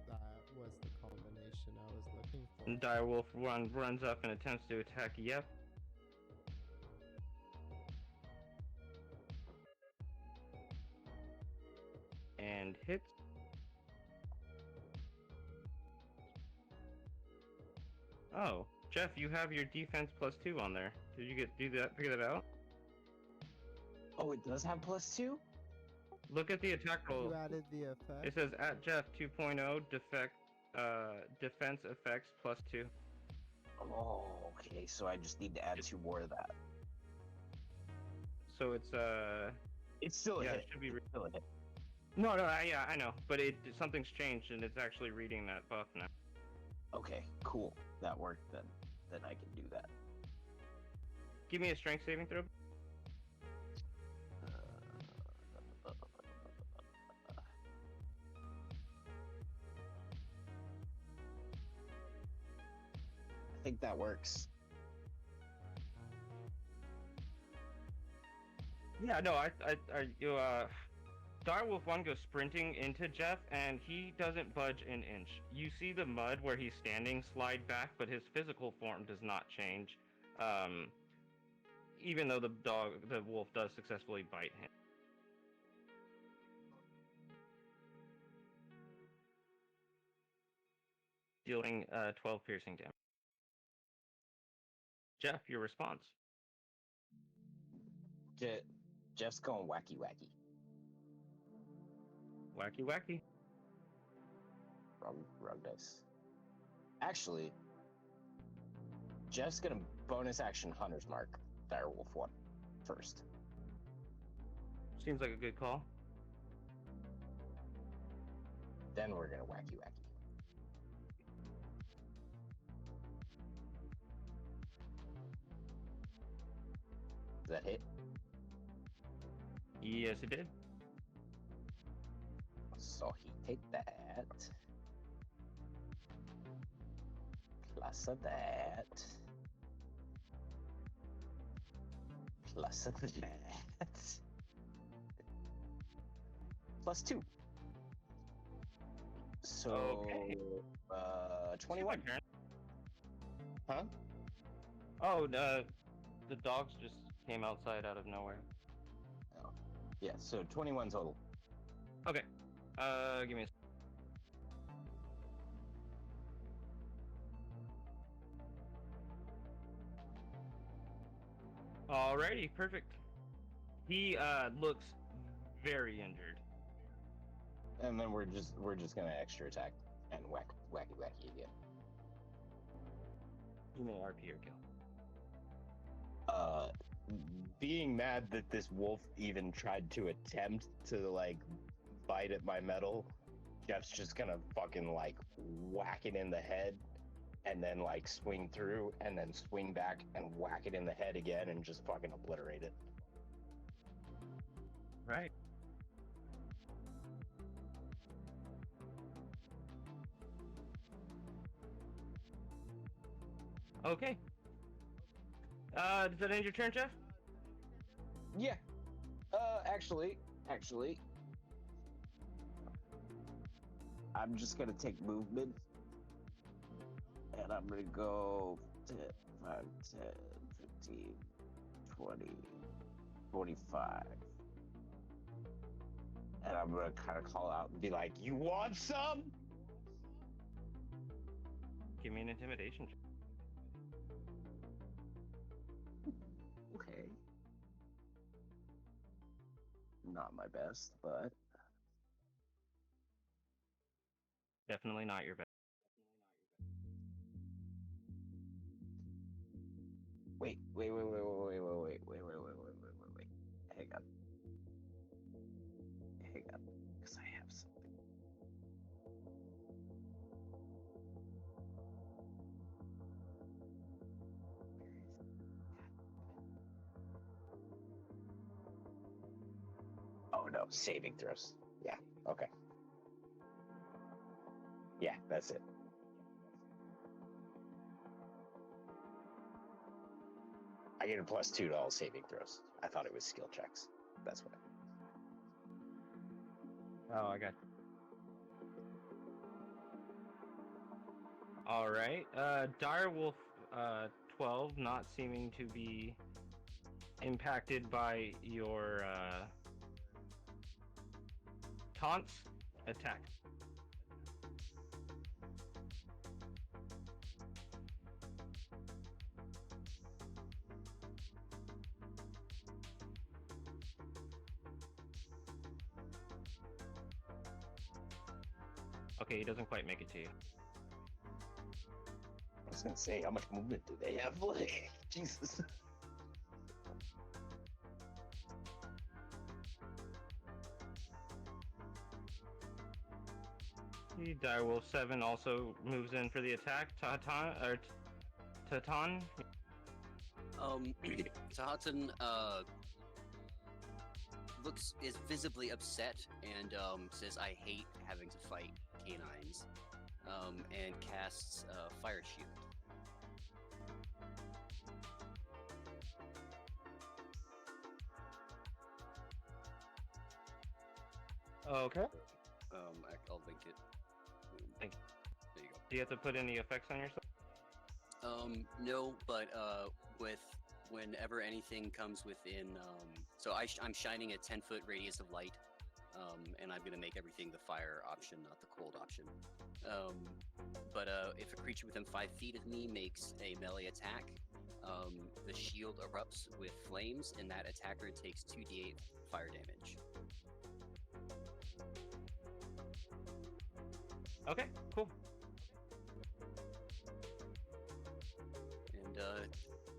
That was the combination I was looking for. And Direwolf runs up and attempts to attack Yep. And hits. Oh, Jeff, you have your defense +2 on there. Did you figure that out? Oh, it does have +2? Look at the attack roll. You added the effect. It says at Jeff 2.0 defense effects +2. Oh, okay. So I just need to add 2 more of that. So it's It's still a yeah, hit. it should be. It's still a hit. No, I know, but something's changed and it's actually reading that buff now. Okay, cool. That worked then. Then I can do that. Give me a strength saving throw. I think that works. Yeah, no, Direwolf 1 goes sprinting into Jeff, and he doesn't budge an inch. You see the mud where he's standing slide back, but his physical form does not change. Even though the wolf does successfully bite him. Dealing 12 piercing damage. Jeff, your response. Jeff's going wacky wacky. Wacky wacky. Wrong dice. Actually, Jeff's gonna bonus action Hunter's Mark Direwolf 1 first. Seems like a good call. Then we're gonna wacky wacky. Does that hit? Yes, it did. So he take that. Plus of that. Plus of that. +2. So, Okay. 21. Huh? Oh, the dogs just came outside out of nowhere. Oh. Yeah, so 21 total. Okay. Give me a. Alrighty, perfect. He looks very injured. And then we're just gonna extra attack and wacky again. You may RP or kill. Being mad that this wolf even tried to attempt to like bite at my metal, Jeff's just gonna fucking like whack it in the head and then like swing through and then swing back and whack it in the head again and just fucking obliterate it. Right. Okay. Does that end your turn, Jeff? Yeah. Actually, I'm just gonna take movement, and I'm gonna go 10, 5, 10, 15, 20, 45. And I'm gonna kind of call out and be like, "You want some?" Give me an intimidation check. Okay. Not my best, but Definitely not your best. wait. Hang on, because I have something. Oh no, saving throws. Yeah, okay. Yeah, that's it. I get a +2 to all saving throws. I thought it was skill checks. That's what. Oh, I got. All right. Direwolf 12, not seeming to be impacted by your taunts. Attack. Okay, he doesn't quite make it to you. I was gonna say, how much movement do they have? Like, Jesus. The Direwolf 7 also moves in for the attack. Tatan. Tahatan is visibly upset and says, "I hate having to fight canines," and casts Fire Shield. Okay. I'll link it. Thank you. There you go. Do you have to put any effects on yourself? No, but whenever anything comes within, so I'm shining a 10-foot radius of light, and I'm gonna make everything the fire option, not the cold option. But if a creature within 5 feet of me makes a melee attack, the shield erupts with flames, and that attacker takes 2d8 fire damage. Okay, cool.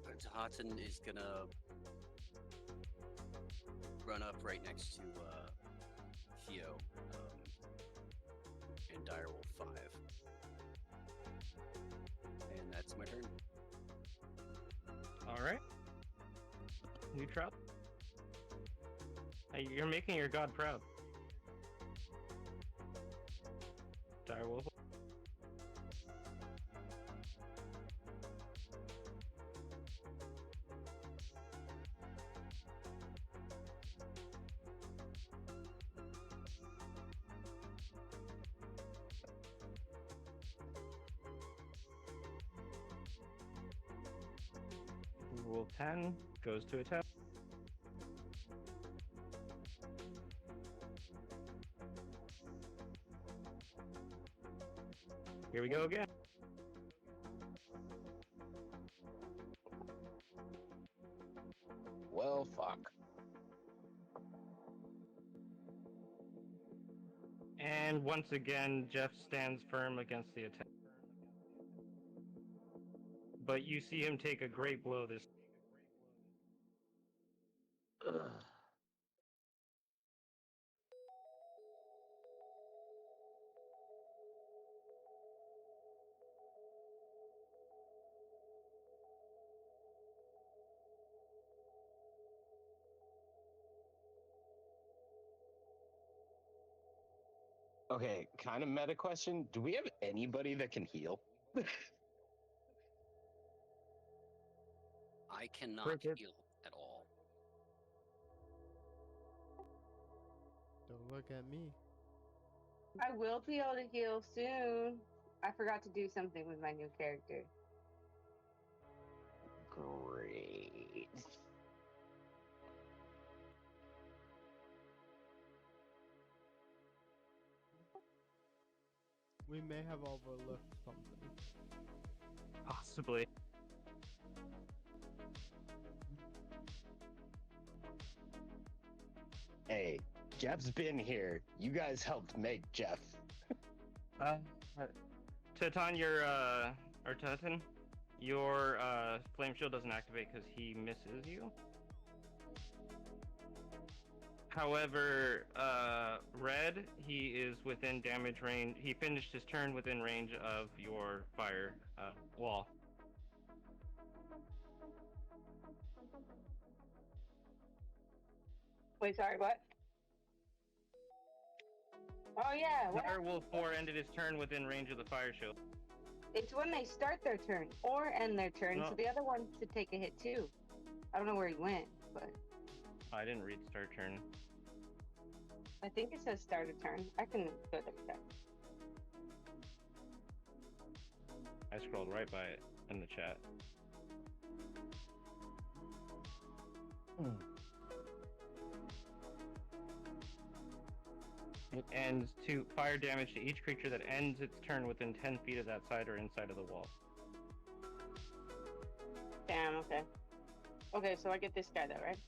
And Tahatan is gonna run up right next to Theo and Direwolf 5. And that's my turn. All right. Neutral. Hey, you're making your god proud. Direwolf. Rule 10 goes to attack. Here we go again. Well, fuck. And once again, Jeff stands firm against the attack. But you see him take a great blow this. Ugh. Okay, kind of meta question. Do we have anybody that can heal? I cannot Cricket. heal at all. Don't look at me. I will be able to heal soon. I forgot to do something with my new character. Great. We may have overlooked something. Possibly. Hey, Jeff's been here. You guys helped make Jeff. Tatan, Tatan, your flame shield doesn't activate because he misses you. However, Red, he is within damage range. He finished his turn within range of your fire wall. Wait, sorry, what? Oh yeah, what? Direwolf 4 ended his turn within range of the fire shield. It's when they start their turn or end their turn, No. so the other one should take a hit too. I don't know where he went, but I didn't read start turn. I think it says start a turn. I can go double check. I scrolled right by it in the chat. It ends to fire damage to each creature that ends its turn within 10 feet of that side or inside of the wall. Damn. Okay. Okay, so I get this guy though, right?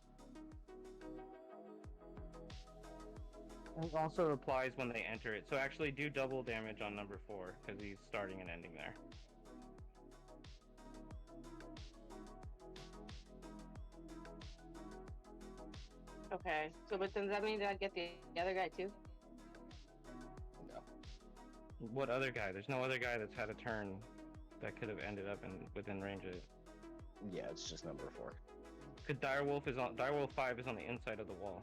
It also applies when they enter it. So actually do double damage on number 4, because he's starting and ending there. Okay. So, but does that mean that I get the other guy too? No. What other guy? There's no other guy that's had a turn that could have ended up within range of it. Yeah, it's just number 4. Because Direwolf 5 is on the inside of the wall.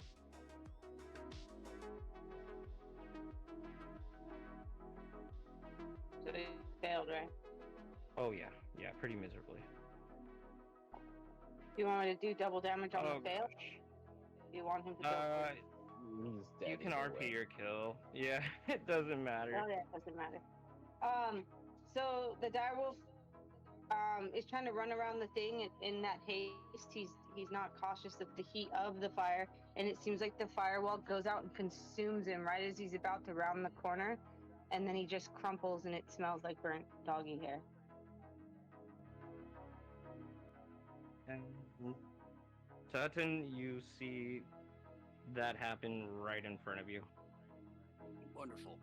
So they failed, right? Oh yeah, pretty miserably. You want me to do double damage on Oh the fail? gosh. You want him to go? He's dead. You can either RP way. your kill. Yeah, it doesn't matter. Oh yeah, it doesn't matter. So the direwolf is trying to run around the thing in that haste. He's not cautious of the heat of the fire, and it seems like the firewall goes out and consumes him right as he's about to round the corner, and then he just crumples and it smells like burnt doggy hair. And Sutton, you see that happen right in front of you. Wonderful.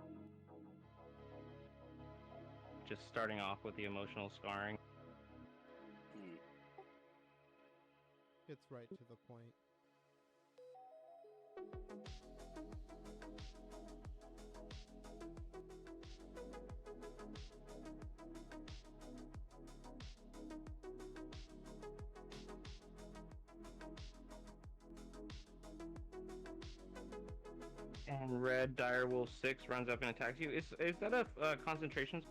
Just starting off with the emotional scarring. Hmm. It's right to the point. And red Direwolf 6 runs up and attacks you. Is that a concentration?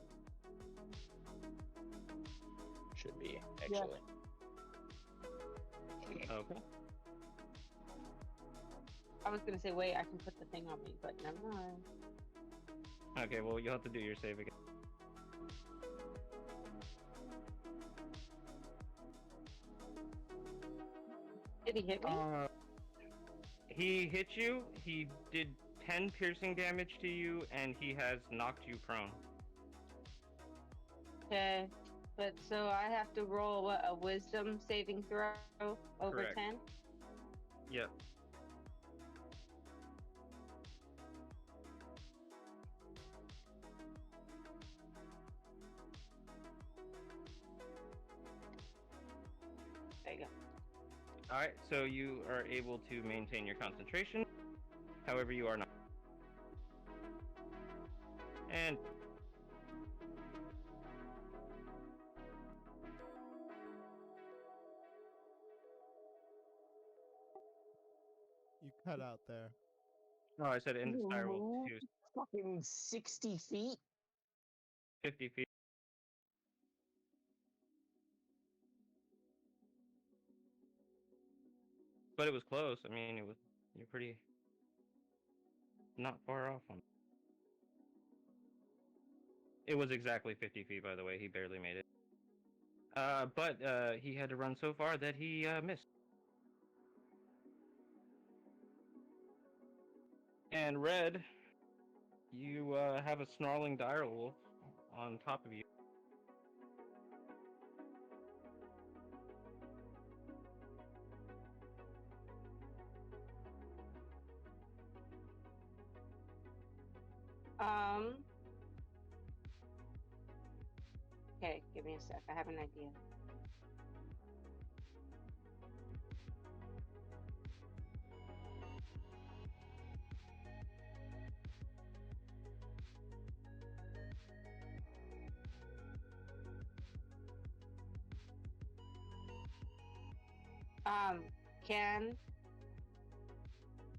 Should be, actually. Okay. I was gonna say, wait, I can put the thing on me, but never mind. Okay, well you'll have to do your save again. Did he hit me? He hit you. He did 10 piercing damage to you, and he has knocked you prone. Okay, but so I have to roll what, a wisdom saving throw over Correct. 10? Yep. There you go. Alright, so you are able to maintain your concentration. However, you are not. And You cut out there. oh, I said in the Direwolf Ooh. 2 Fucking 60 feet? 50 feet. But it was close. I mean, you're pretty not far off on. It was exactly 50 feet, by the way. He barely made it. But he had to run so far that he missed. And red, you have a snarling direwolf on top of you. Okay, give me a sec. I have an idea. Can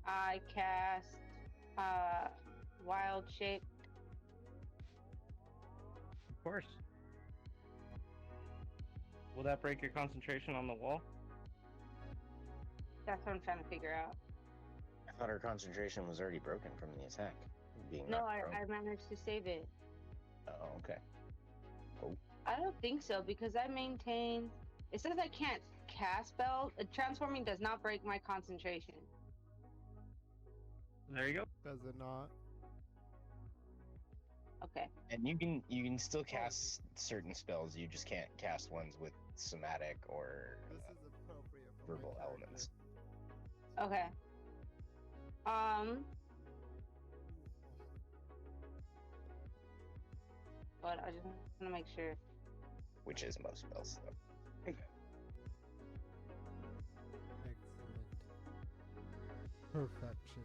I cast wild shape? Of course. Will that break your concentration on the wall? That's what I'm trying to figure out. I thought her concentration was already broken from the attack. Being No, knocked prone. I managed to save it. Oh, okay. I don't think so because I maintain. It says I can't cast spells. Transforming does not break my concentration. There you go. Does it not? Okay. And you can still cast certain spells. You just can't cast ones with somatic or This is appropriate for verbal my elements. Okay. But I just want to make sure. Which is most spells. So. Excellent. Perfection.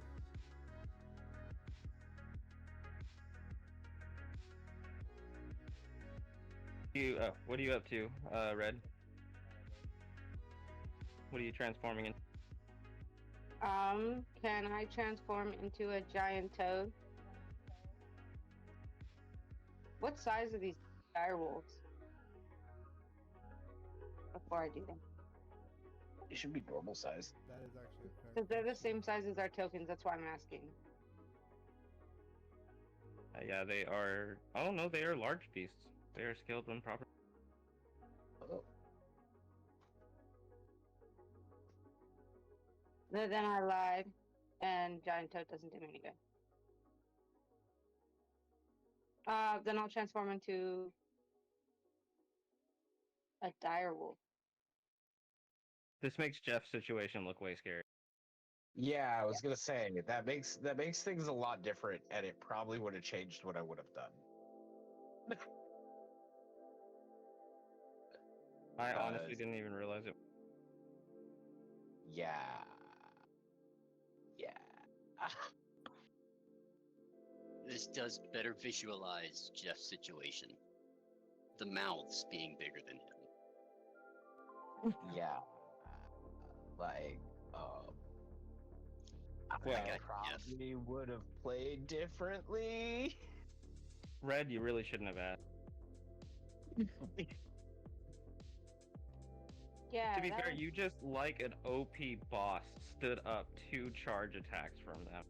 What are you up to, Red? What are you transforming in? Can I transform into a giant toad? What size are these dire wolves? Before I do them, It should be normal size. That is actually a fair because they're the question. same size as our tokens. That's why I'm asking. Yeah, they are. Oh no, they are large beasts. They are scaled when proper. Oh. Then I lied, and giant toad doesn't do me any good. Then I'll transform into a dire wolf. This makes Jeff's situation look way scary. Yeah, I was gonna say that makes things a lot different, and it probably would have changed what I would have done. I honestly didn't even realize it. Yeah. Yeah. This does better visualize Jeff's situation. The mouths being bigger than him. Yeah. Like, Well, I probably would have played differently. Red, you really shouldn't have asked. Yeah. To be that fair, was- you just like an OP boss stood up 2 charge attacks from them.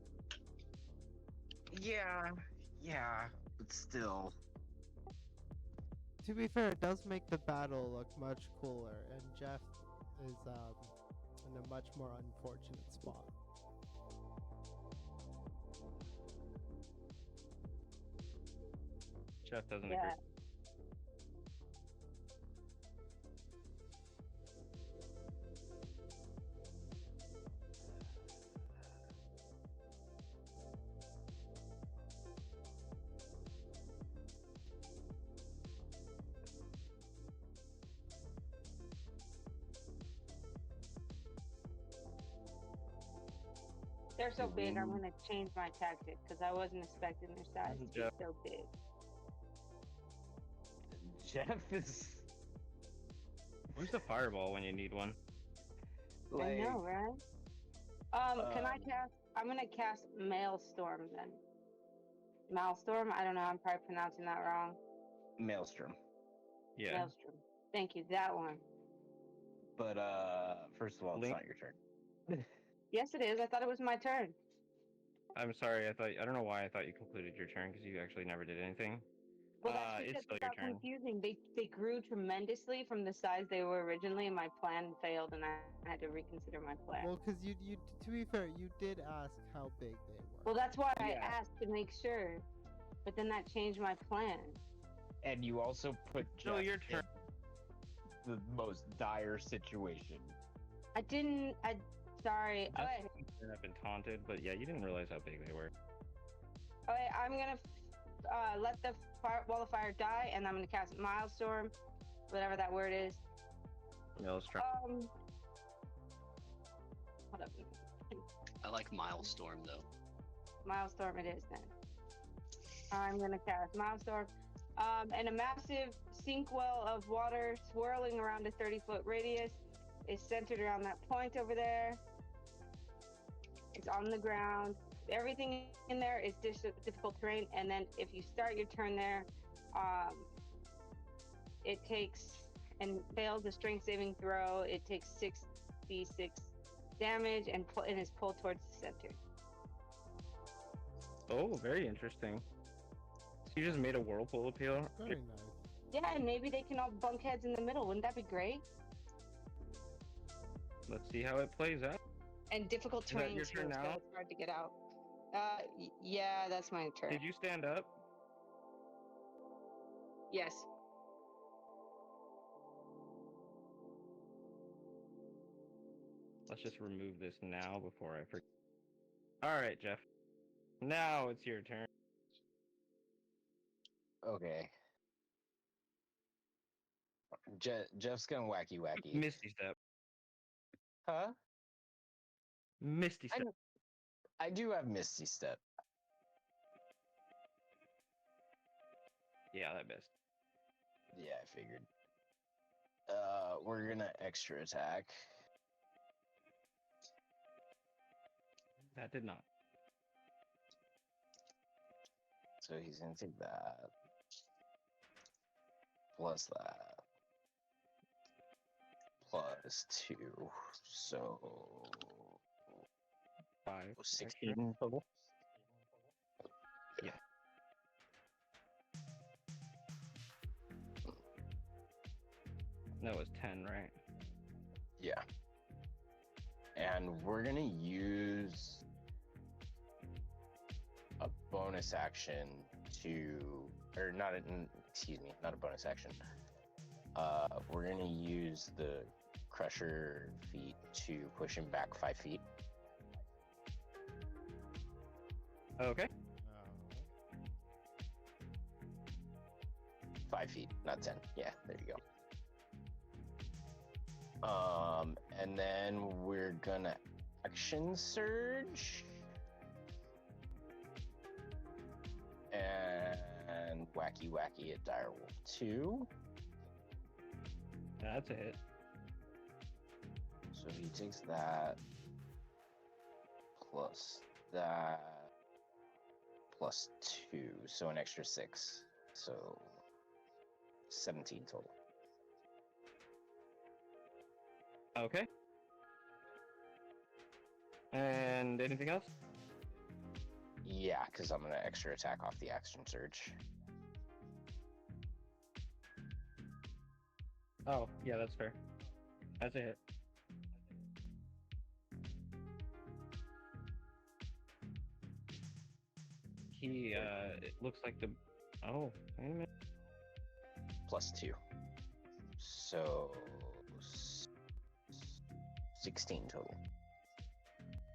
Yeah, but still. To be fair, it does make the battle look much cooler, and Jeff is in a much more unfortunate spot. Jeff doesn't Yeah. agree. They're so big, I'm gonna change my tactic because I wasn't expecting their size to be Jeff. so big. Jeff is Where's the fireball when you need one? like, I know, right? Can I cast? I'm gonna cast Maelstrom then. Maelstrom? I don't know. I'm probably pronouncing that wrong. Maelstrom. Yeah. Maelstrom. Thank you. That one. But first of all, Link- it's not your turn. Yes, it is. I thought it was my turn. I'm sorry. I don't know why I thought you concluded your turn because you actually never did anything. Well, that's It's because still it your got turn. confusing. They grew tremendously from the size they were originally, and my plan failed, and I had to reconsider my plan. Well, because you to be fair, you did ask how big they were. Well, that's why I Yeah. asked to make sure, but then that changed my plan. And you also put Still Jeff your turn. in the most dire situation. I didn't. Sorry. Jeff Okay. have been taunted, but yeah, you didn't realize how big they were. Okay. I'm gonna let the wall of fire die, and I'm gonna cast Milestorm, whatever that word is. Maelstrom. Hold up. I like Milestorm though. Milestorm it is then. I'm gonna cast Milestorm. And a massive sink well of water swirling around a 30-foot radius is centered around that point over there. It's on the ground. Everything in there is difficult terrain, and then if you start your turn there, it takes and fails a strength saving throw. It takes 6d6 damage and is pulled towards the center. Oh, very interesting. So you just made a whirlpool appeal. Very nice. Yeah, and maybe they can all bunk heads in the middle. Wouldn't that be great? Let's see how it plays out. And difficult Is that terrain your too, turn so now? it's hard to get out. Yeah, that's my turn. Did you stand up? Yes. Let's just remove this now before I forget. All right, Jeff. Now it's your turn. Okay. Jeff's gonna wacky. Misty step. Huh? Misty step. I do have Misty Step. Yeah, that best. Yeah, I figured. We're gonna extra attack. That did not. So he's gonna take that. Plus that. Plus 2. So 5. 16 total. Yeah. That was 10, right? Yeah. And we're gonna use a bonus action to, or not, excuse me, not a bonus action. We're gonna use the Crusher feat to push him back 5 feet. Okay. 5 feet, not 10. Yeah, there you go. And then we're gonna action surge and wacky at Direwolf 2. That's a hit. So he takes that plus that plus 2, so an extra 6. So 17 total. Okay. And anything else? Yeah, because I'm gonna extra attack off the action surge. Oh, yeah, that's fair. That's a hit. It looks like the... Oh, wait a minute. Plus 2. So 16 total.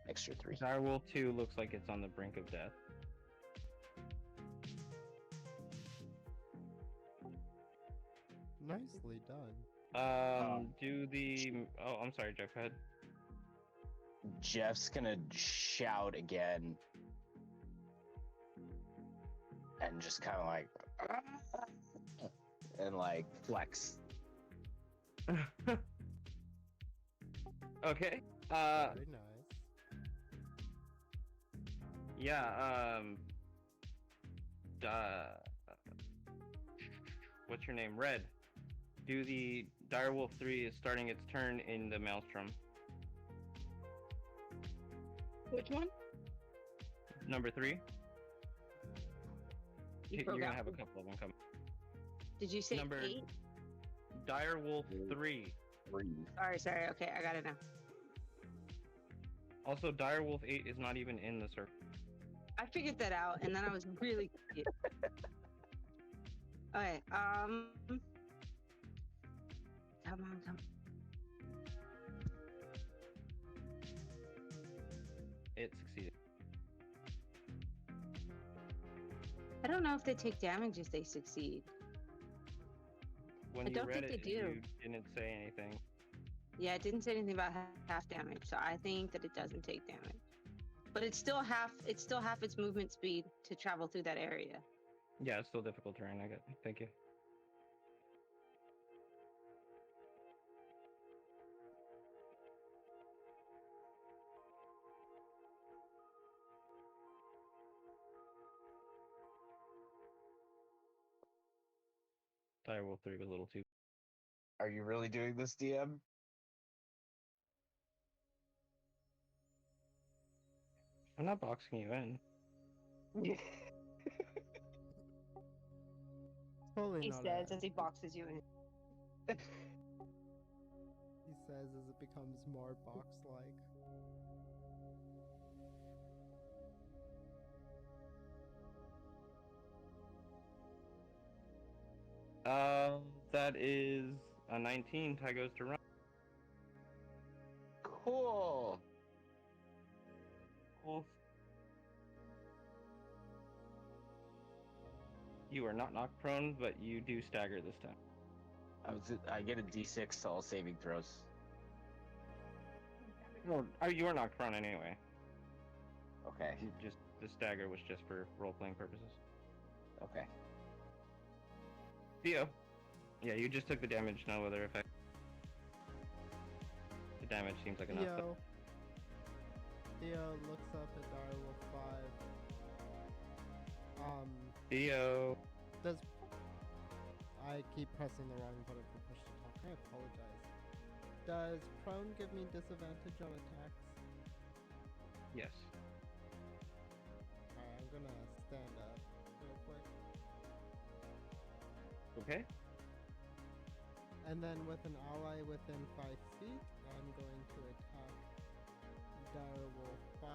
Extra 3. Direwolf 2 looks like it's on the brink of death. Nicely done. Do the... Oh, I'm sorry, Jeff, go ahead. Jeff's gonna shout again and just kind of like and like flex. Okay. Very nice. Yeah, what's your name? Red. Do the Direwolf 3 is starting its turn in the Maelstrom. Which one? Number 3. You You're broke gonna out. have a couple of them coming. Did you say Number 8? Direwolf 3. 3. Sorry. Okay, I got it now. Also, Direwolf 8 is not even in the circle. I figured that out, and then I was really confused. Okay, come on. It succeeded. I don't know if they take damage if they succeed. When I you don't read think it, they do. you didn't say anything. Yeah, it didn't say anything about half damage, so I think that it doesn't take damage. But it's still half its movement speed to travel through that area. Yeah, it's still difficult terrain. I get it. Thank you. Direwolf 3 was a little too. Are you really doing this, DM? I'm not boxing you in. Totally He not says a. as he boxes you in. He says as it becomes more box-like. That is a 19. Tie goes to run. Cool. Cool. You are not knocked prone, but you do stagger this time. I get a D6 to all saving throws. No, you are knocked prone anyway. Okay. Just the stagger was just for role-playing purposes. Okay. Theo. Yeah, you just took the damage. No other effect. The damage seems like enough. Theo looks up at Direwolf 5. Theo. Does I keep pressing the wrong button for push to talk? I apologize. Does prone give me disadvantage on attacks? Yes. Alright, I'm gonna stand up real quick. Okay. And then with an ally within 5 feet, I'm going to attack Direwolf 5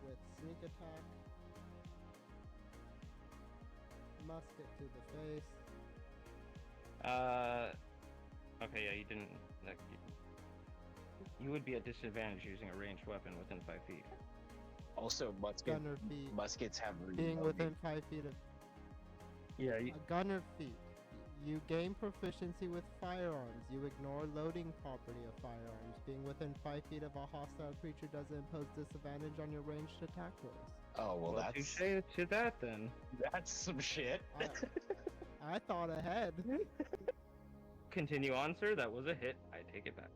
with sneak attack. Musket to the face. Okay, yeah, you didn't. Like, you would be at disadvantage using a ranged weapon within 5 feet. Also, Gunner feet. muskets have Being reloading. within 5 feet of Yeah. gunner feet. You gain proficiency with firearms. You ignore loading property of firearms. Being within 5 feet of a hostile creature doesn't impose disadvantage on your ranged attack rolls. Oh well, Well, that's touche to that then. that's some shit. I thought ahead. Continue on, sir. That was a hit. I take it back.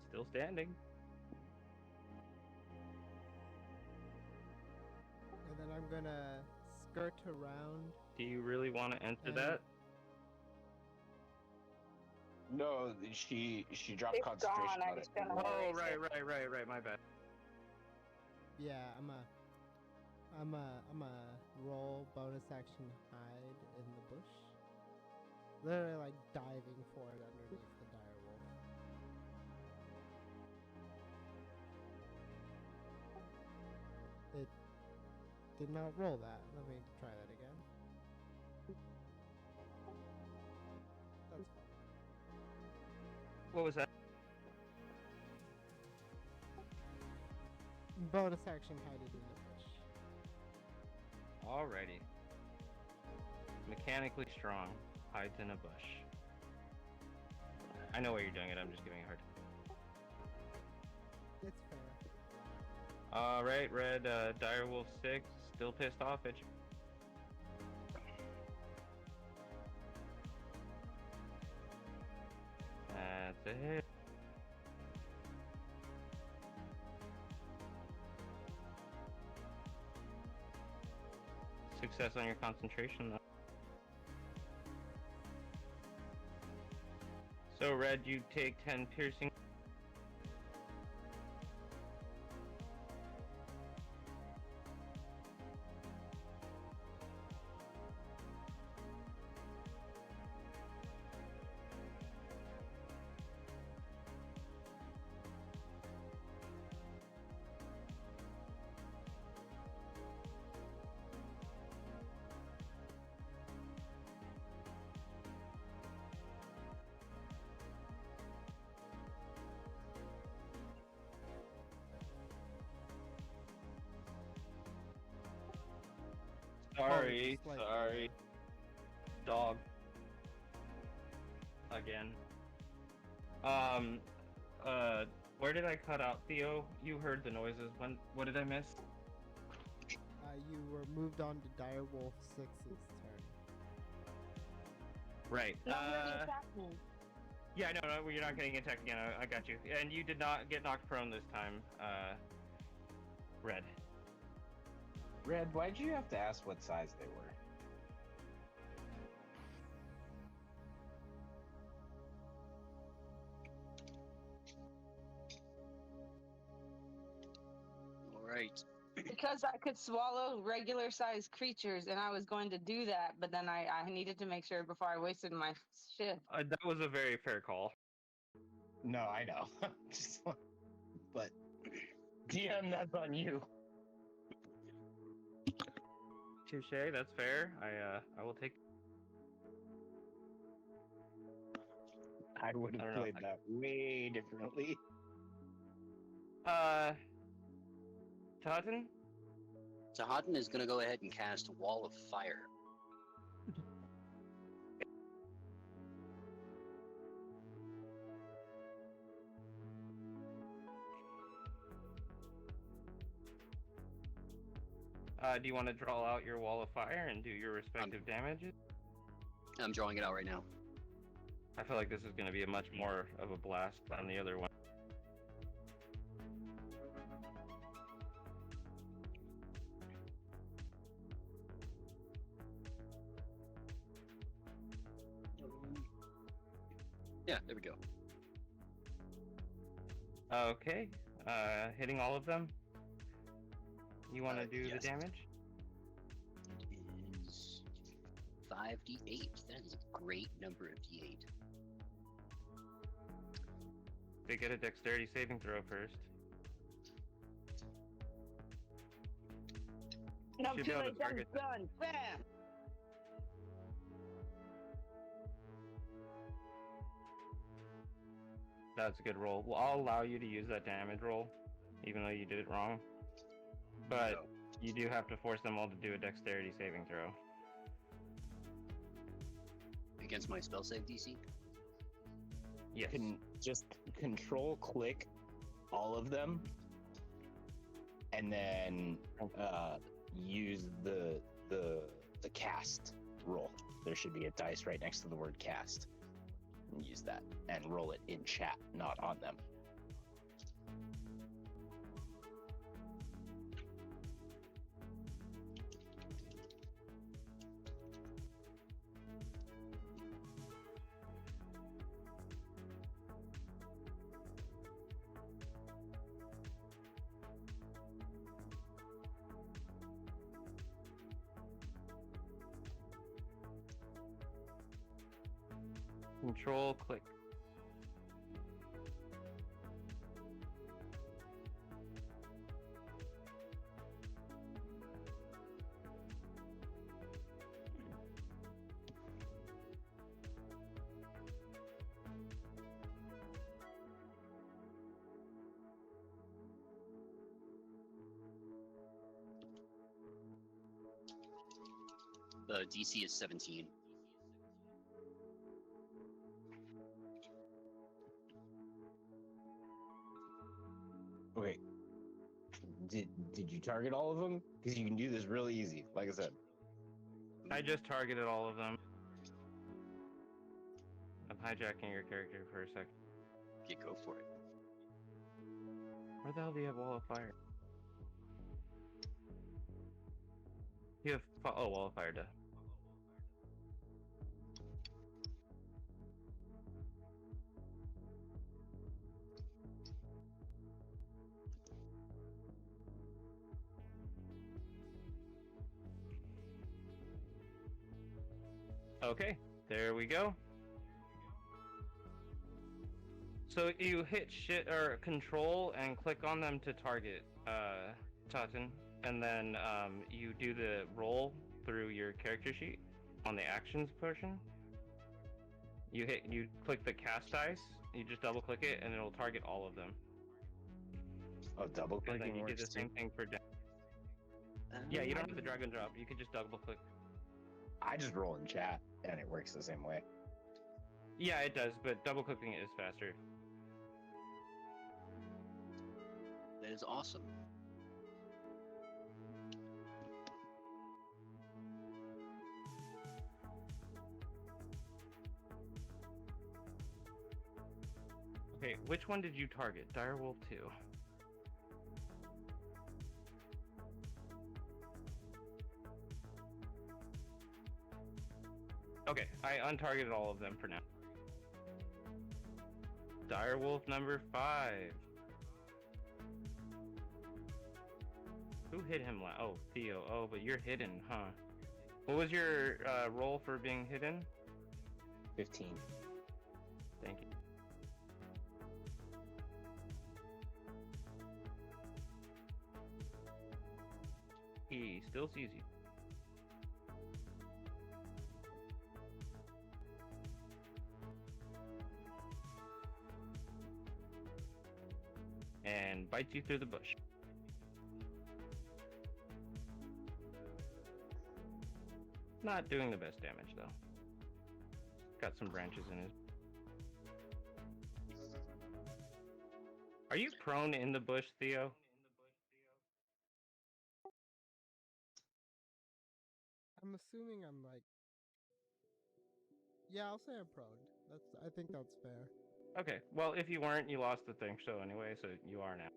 Still standing. And then I'm gonna skirt around. Do you really want to enter And- that? No, she dropped It's concentration gone, I on it. just don't know. Oh, right. My bad. Yeah, I'm a roll bonus action hide in the bush. Literally like diving for it underneath the direwolf. It did not roll that. Let me try that again. That's fine. What was that? Bonus action hide it in the bush. Alrighty. Mechanically strong. Hides in a bush. I know why you're doing it. I'm just giving it a hard time. It's fair. Alright, Red, Direwolf 6, still pissed off at you. That's a hit. Success on your concentration, though. So, Red, you take 10 piercing. Sorry, just like- sorry. Dog. Again. Where did I cut out, Theo? You heard the noises. What did I miss? You were moved on to Direwolf 6's turn. Right. Nobody attack me. Yeah, no, you're not getting attacked again. I got you. And you did not get knocked prone this time, Red. Red, why'd you have to ask what size they were? right. Because I could swallow regular sized creatures, and I was going to do that, but then I needed to make sure before I wasted my shift. That was a very fair call. No, I know. But DM, that's on you. Touche, that's fair. I will take. I would I have don't know. played that way differently. Totten? Tahatin is going to go ahead and cast Wall of Fire. Do you want to draw out your wall of fire and do your respective damages? I'm drawing it out right now. I feel like this is going to be a much more of a blast than the other one. Yeah, there we go. Okay. Hitting all of them? You want to do yes. the damage? It is 5d8. That is a great number of d8. They get a dexterity saving throw first. No, Should too be able to late. That's target them. done. Bam. That's a good roll. Well, I'll allow you to use that damage roll, even though you did it wrong. But So, you do have to force them all to do a dexterity saving throw. against my spell save DC? You Yes. can just control click all of them, and then use the cast roll. There should be a dice right next to the word cast. And use that and roll it in chat, not on them. Control click. The DC is 17. Wait, did you target all of them? Because you can do this really easy. Like I said, I just targeted all of them. I'm hijacking your character for a second. Yeah, go for it. Where the hell do you have wall of fire? You have wall of fire. Duh. Okay, there we go. So you hit shit or control and click on them to target Totten, and then you do the roll through your character sheet on the actions portion. You click the cast dice. You just double click it, and it'll target all of them. oh, double And clicking then you do works the same too. thing for. Yeah, you don't have to drag and drop. You can just double click. I just roll in chat, and it works the same way. Yeah, it does, but double clicking it is faster. That is awesome. Okay, which one did you target? Direwolf 2. Okay, I untargeted all of them for now. Direwolf number 5. Who hit him? Oh, Theo. Oh, but you're hidden, huh? What was your roll for being hidden? 15. Thank you. He still sees you. And bites you through the bush. Not doing the best damage, though. Got some branches in his. Are you prone in the bush, Theo? I'm assuming I'm like. Yeah, I'll say I'm prone. I think that's fair. Okay, well, if you weren't, you lost the thing show anyway, so you are now.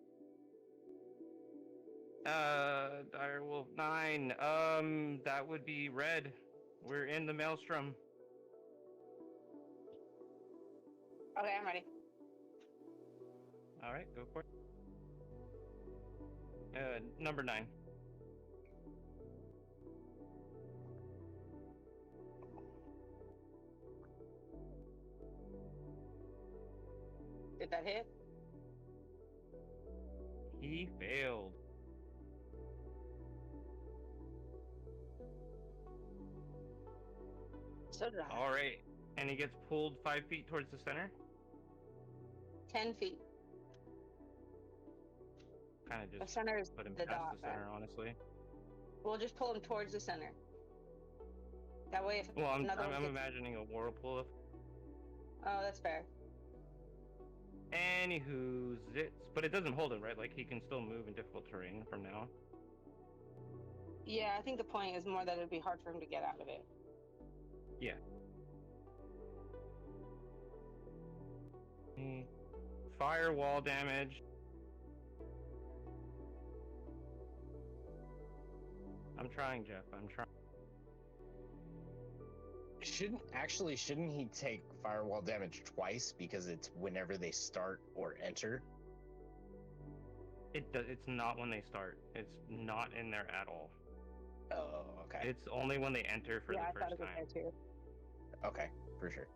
Direwolf 9. That would be red. We're in the maelstrom. Okay, I'm ready. All right, go for it. Number 9. Did that hit? He failed. So did I. All right, and he gets pulled 5 feet towards the center. 10 feet. Kind of The just center is put him the past dot. the center, honestly. We'll just pull him towards the center. That way, if Well, I'm another one gets... imagining a whirlpool. Oh, that's fair. Anywho, but it doesn't hold him, right? Like he can still move in difficult terrain from now on. Yeah, I think the point is more that it'd be hard for him to get out of it. Yeah. Firewall damage. I'm trying, Jeff. I'm trying. Shouldn't he take firewall damage twice because it's whenever they start or enter? It's not when they start. It's not in there at all. Oh, okay. It's only when they enter for Yeah, I the thought first it was time. there too. Okay, for sure.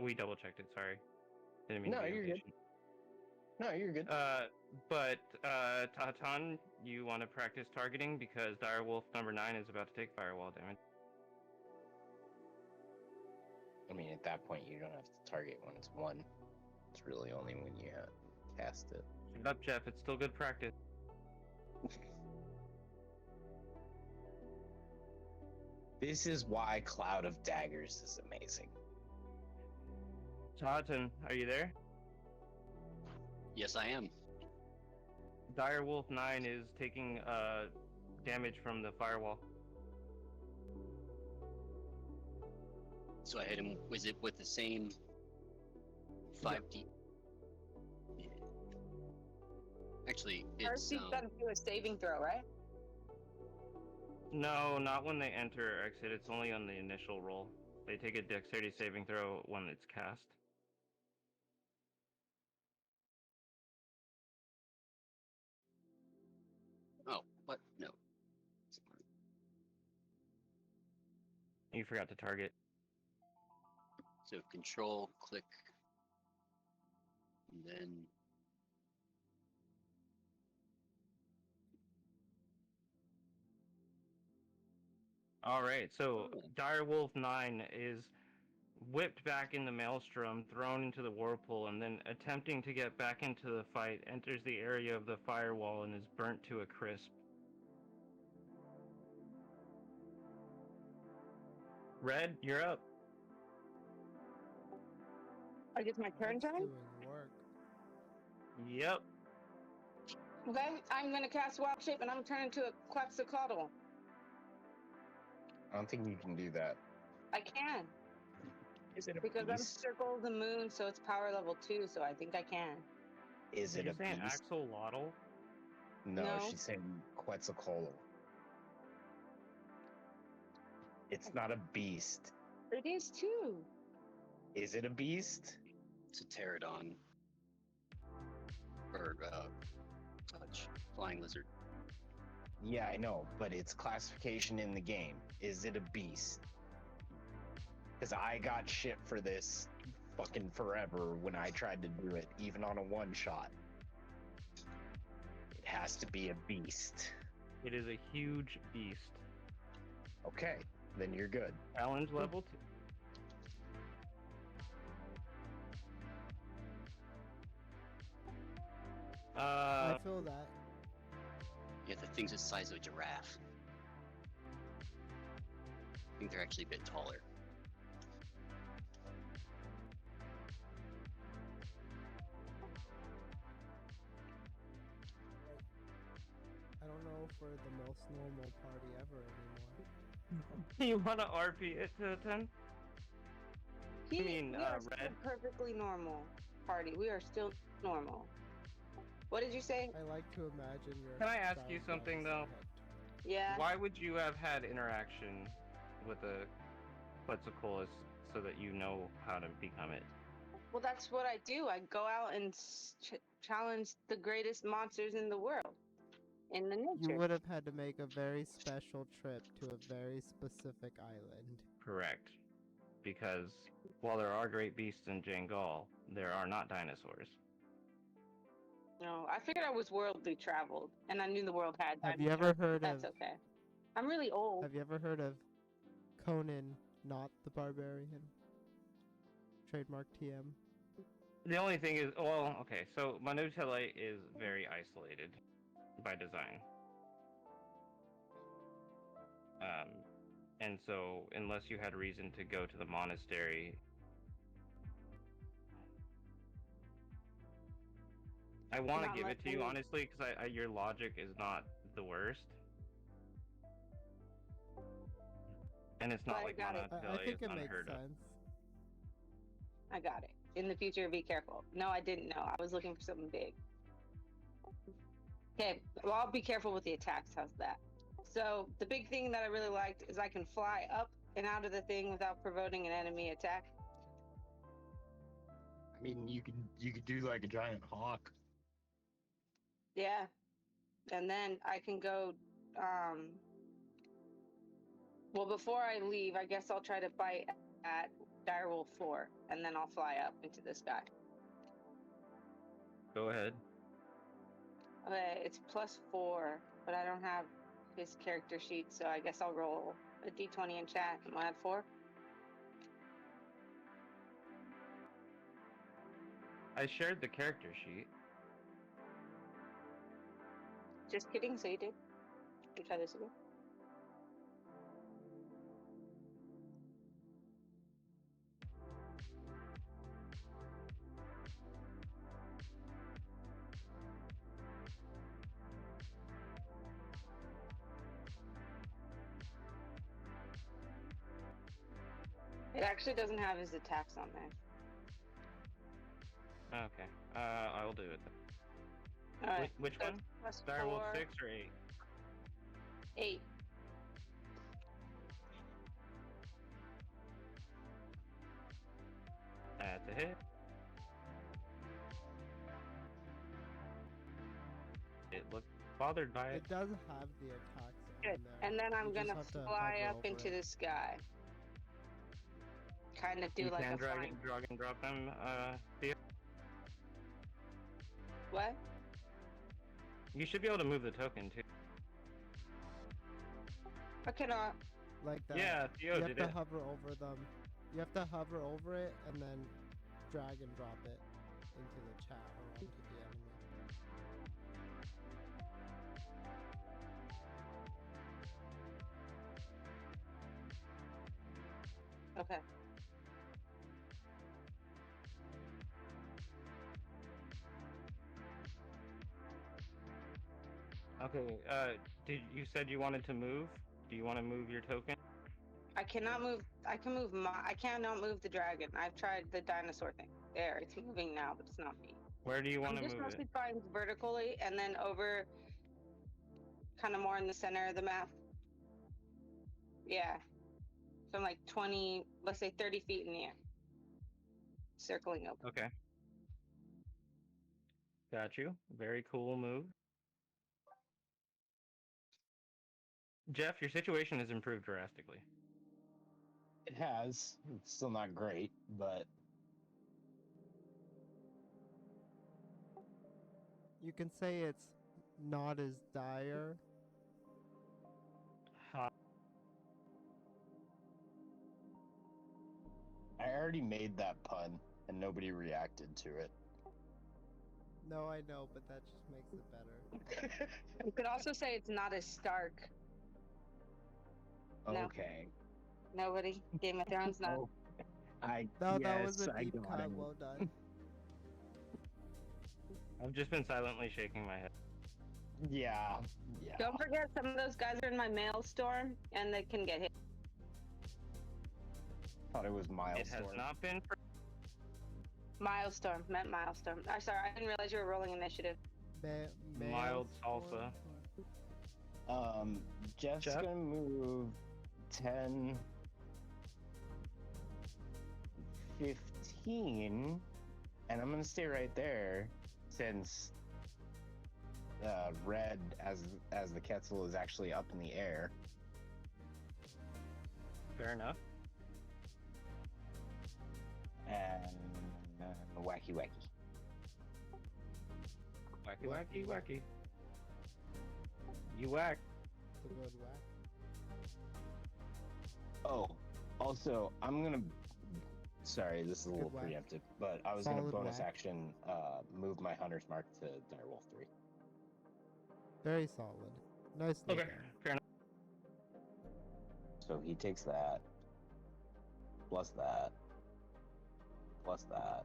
We double checked it. Sorry. Didn't mean No, to be you're good. impatient. No, you're good. But Tatan, you want to practice targeting because Direwolf number 9 is about to take firewall damage. I mean, at that point, you don't have to target when it's 1. It's really only when you cast it. Shut up, Jeff. It's still good practice. This is why Cloud of Daggers is amazing. Tatan, are you there? Yes, I am. Direwolf 9 is taking damage from the firewall. So I hit him. Was it with the same 5D? Yeah. Actually, First, it's he's got to do a saving throw, right? No, not when they enter or exit. It's only on the initial roll. They take a dexterity saving throw when it's cast. oh, what? No. You forgot to target. So control, click, and then All right, so Direwolf 9 is whipped back in the maelstrom, thrown into the whirlpool, and then attempting to get back into the fight, enters the area of the firewall and is burnt to a crisp. Red, you're up. I guess my turn. That's doing work. Yep. Okay, I'm gonna cast Wild Shape and I'm gonna turn into a Quetzalcoatl. I don't think you can do that. I can. Is it a Because I'm beast? Circle of the Moon, so it's power level 2, so I think I can. Is it You're a saying beast? axolotl? No, No. she's saying Quetzalcoatl. It's not a beast. It is too. Is it a beast? it's a pterodon. or flying lizard. Yeah, I know, but its classification in the game, is it a beast? Because I got shit for this fucking forever when I tried to do it, even on a one shot. It has to be a beast. It is a huge beast. Okay, then you're good. Challenge level 2. I feel that. Yeah, the thing's the size of a giraffe. I think they're actually a bit taller. I don't know if we're the most normal party ever anymore. You want to RP it to 10? We are Red? still perfectly normal party. We are still normal. What did you say? I like to imagine your. Can I ask you giant something, bodies though? head. Yeah. Why would you have had interaction with a Quetzalcoatlus so that you know how to become it? Well, that's what I do. I go out and challenge the greatest monsters in the world, in the nature. You would have had to make a very special trip to a very specific island. Correct. Because while there are great beasts in Jangal, there are not dinosaurs. No, I figured I was worldly traveled, and I knew the world had. Have you ever heard That's of? okay. I'm really old. Have you ever heard of Conan, not the Barbarian? Trademark TM. The only thing is, well, okay, so Manutele is very isolated by design. And so, unless you had reason to go to the monastery, I want to Not give much it to you, any- honestly, because your logic is not the worst. And it's not But I like got it. I Manutele think is it makes unheard of. sense. I got it. In the future, be careful. No, I didn't know. I was looking for something big. Okay, well, I'll be careful with the attacks. How's that? So the big thing that I really liked is I can fly up and out of the thing without provoking an enemy attack. I mean, you could do like a giant hawk. Yeah, and then I can go. Well, before I leave, I guess I'll try to bite at Direwolf 4, and then I'll fly up into the sky. Go ahead. Okay, it's +4, but I don't have his character sheet, so I guess I'll roll a d20 in chat and we'll add 4. I shared the character sheet. Just kidding, so you did. You try this again. It actually doesn't have his attacks on there. Okay. I will do it. Alright. Which so one? it's Direwolf +4, 6 or 8? 8. That's a hit. It looked bothered by it. It does have the attacks Good. on there. And then I'm You just gonna have to fly hover up over into it. the sky. Kind of do You like can a drag flying. and drop them, Theo? What? You should be able to move the token, too. I cannot. Like that. Yeah, Theo you have did to it. hover over them. You have to hover over it and then drag and drop it into the chat or onto the enemy. Okay. Okay, you said you wanted to move? Do you want to move your token? I cannot move. I can move I cannot move the dragon. I've tried the dinosaur thing. There, it's moving now, but it's not me. Where do you want I'm to just move mostly it? flying vertically and then over, kind of more in the center of the map. Yeah. So I'm like 20, let's say 30 feet in the air. Circling over. Okay. Got you. Very cool move. Jeff, your situation has improved drastically. It has. It's still not great, but You can say it's not as dire. I already made that pun and nobody reacted to it. No, I know, but that just makes it better. You could also say it's not as stark. No. Okay. Nobody. Game of Thrones, not. Oh, I No, yes, that was a I deep got cut. it. Well done. I've just been silently shaking my head. Yeah. Yeah. Don't forget, some of those guys are in my maelstrom, and they can get hit. Thought it was It Milestone. has not been. Milestone. Meant milestone. I'm sorry, I didn't realize you were rolling initiative. Mild salsa. Jeff's Jeff? gonna move 10, 15, and I'm gonna stay right there since Red, as the Quetzal, is actually up in the air. Fair enough. And wacky. Wacky. You whack. The good whack. Oh, also, I'm gonna. Sorry, this is a little Good whack. preemptive, but I was gonna Solid bonus whack. action move my Hunter's Mark to Direwolf 3. Very solid. Nicely Okay. done. Fair enough. So he takes that, plus that, plus that,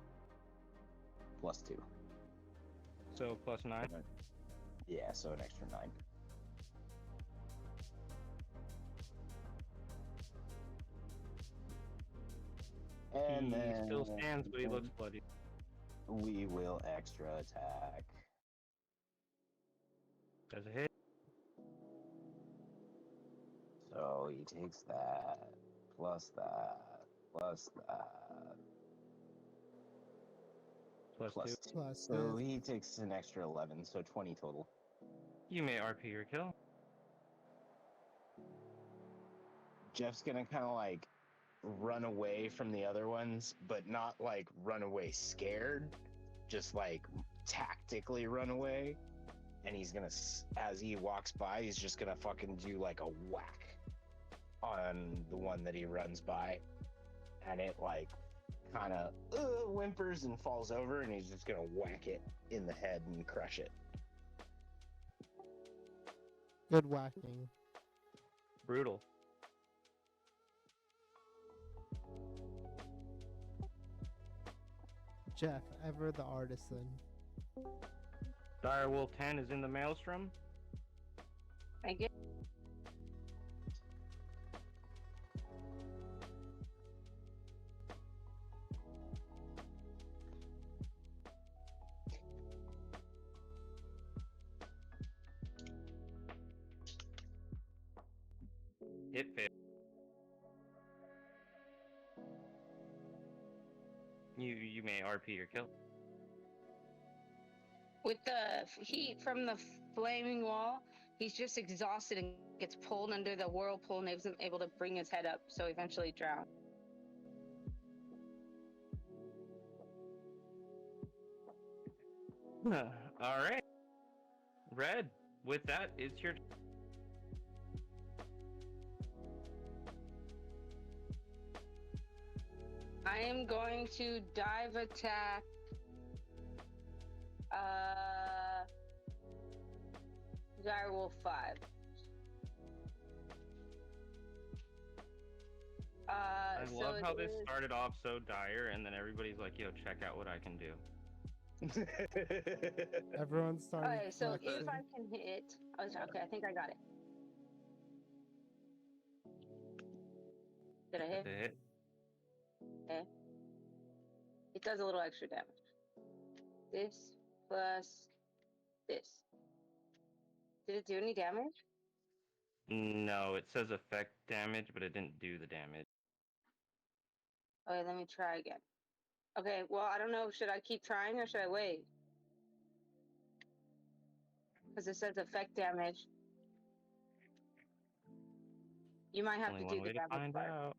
plus 2. So +9. Yeah, so an extra 9. And He then still stands, but he looks bloody. we will extra attack. Does a hit. So he takes that, plus that, plus that, +2. plus 2. Plus So this. he takes an extra 11, so 20 total. You may RP your kill. Jeff's gonna kind of like run away from the other ones, but not like run away scared, just like tactically run away. And he's gonna, as he walks by, he's just gonna fucking do like a whack on the one that he runs by, and it like kind of whimpers and falls over, and he's just gonna whack it in the head and crush it. Good whacking. Brutal. Jeff, ever the artisan. Direwolf 10 is in the maelstrom. I get. It failed. You may RP your kill. With the heat from the flaming wall, he's just exhausted and gets pulled under the whirlpool and isn't able to bring his head up, so eventually drowns. All right. Red, with that, it's your. I am going to dive attack. Direwolf 5. I so love how it this is- started off so dire, and then everybody's like, "Yo, check out what I can do." Everyone started Okay, so flexing. if I can hit, okay, I think I got it. Did I hit? That's a hit. Okay. It does a little extra damage. This plus this. Did it do any damage? No, it says effect damage, but it didn't do the damage. Okay, let me try again. Okay, well, I don't know. Should I keep trying or should I wait? Because it says effect damage. You might have Only to one do the way to damage find part. out.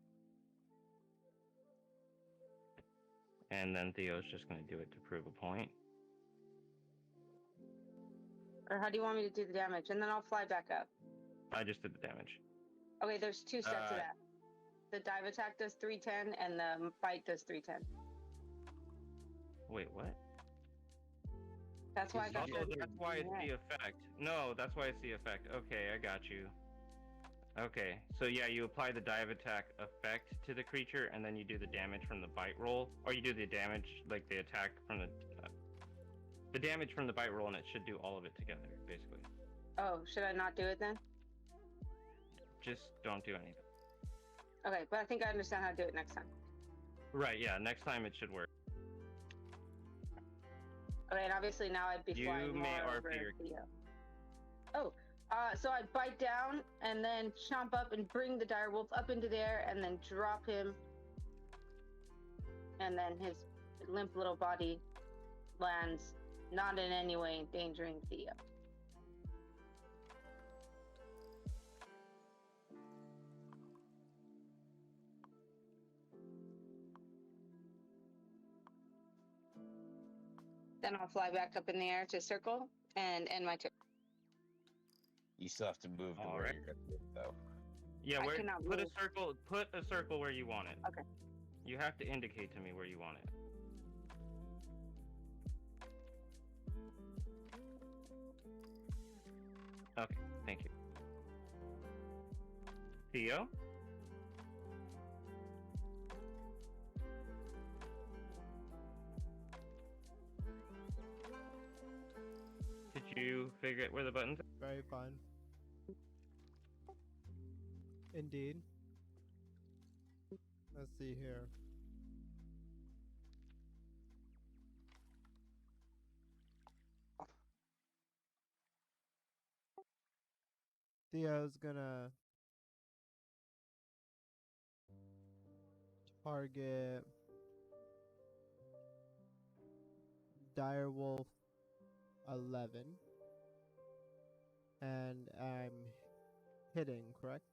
And then Theo's just gonna do it to prove a point. Or how do you want me to do the damage? And then I'll fly back up. I just did the damage. Okay, there's two sets of Uh, that. The dive attack does 310 and the bite does 310. Wait, what? That's why I got Oh, the. that's why it's the effect. No, that's why it's the effect. Okay, I got you. Okay, so yeah, you apply the dive attack effect to the creature, and then you do the damage from the bite roll, or you do the damage, like the attack from the damage from the bite roll, and it should do all of it together, basically. Oh, should I not do it then? Just don't do anything. Okay, but I think I understand how to do it next time. Right, yeah, next time it should work. Okay, and obviously now I'd be You flying may more RP over your- Theo. Oh, so I bite down and then chomp up and bring the dire wolf up into the air and then drop him. And then his limp little body lands, not in any way endangering Theo. Then I'll fly back up in the air to circle and end my turn. You still have to move to where Alright. you're gonna move, though. Yeah, I where cannot put move. a circle. Put a circle where you want it. Okay. You have to indicate to me where you want it. Okay, thank you. Theo? Did you figure out where the buttons are? Very fun. Indeed. Let's see here. Theo's gonna target Direwolf 11. And I'm hitting, correct?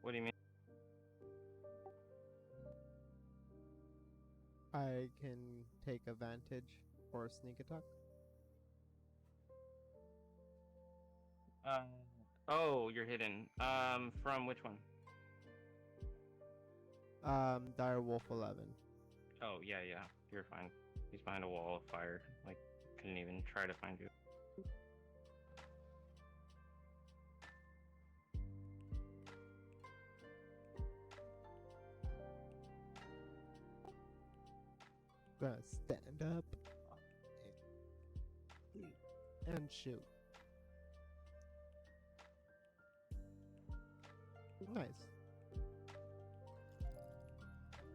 What do you mean? I can take advantage for a sneak attack. Oh, you're hidden. From which one? Direwolf 11. Oh, yeah, you're fine. He's behind a wall of fire. Like, couldn't even try to find you. Gonna stand up and shoot. Nice.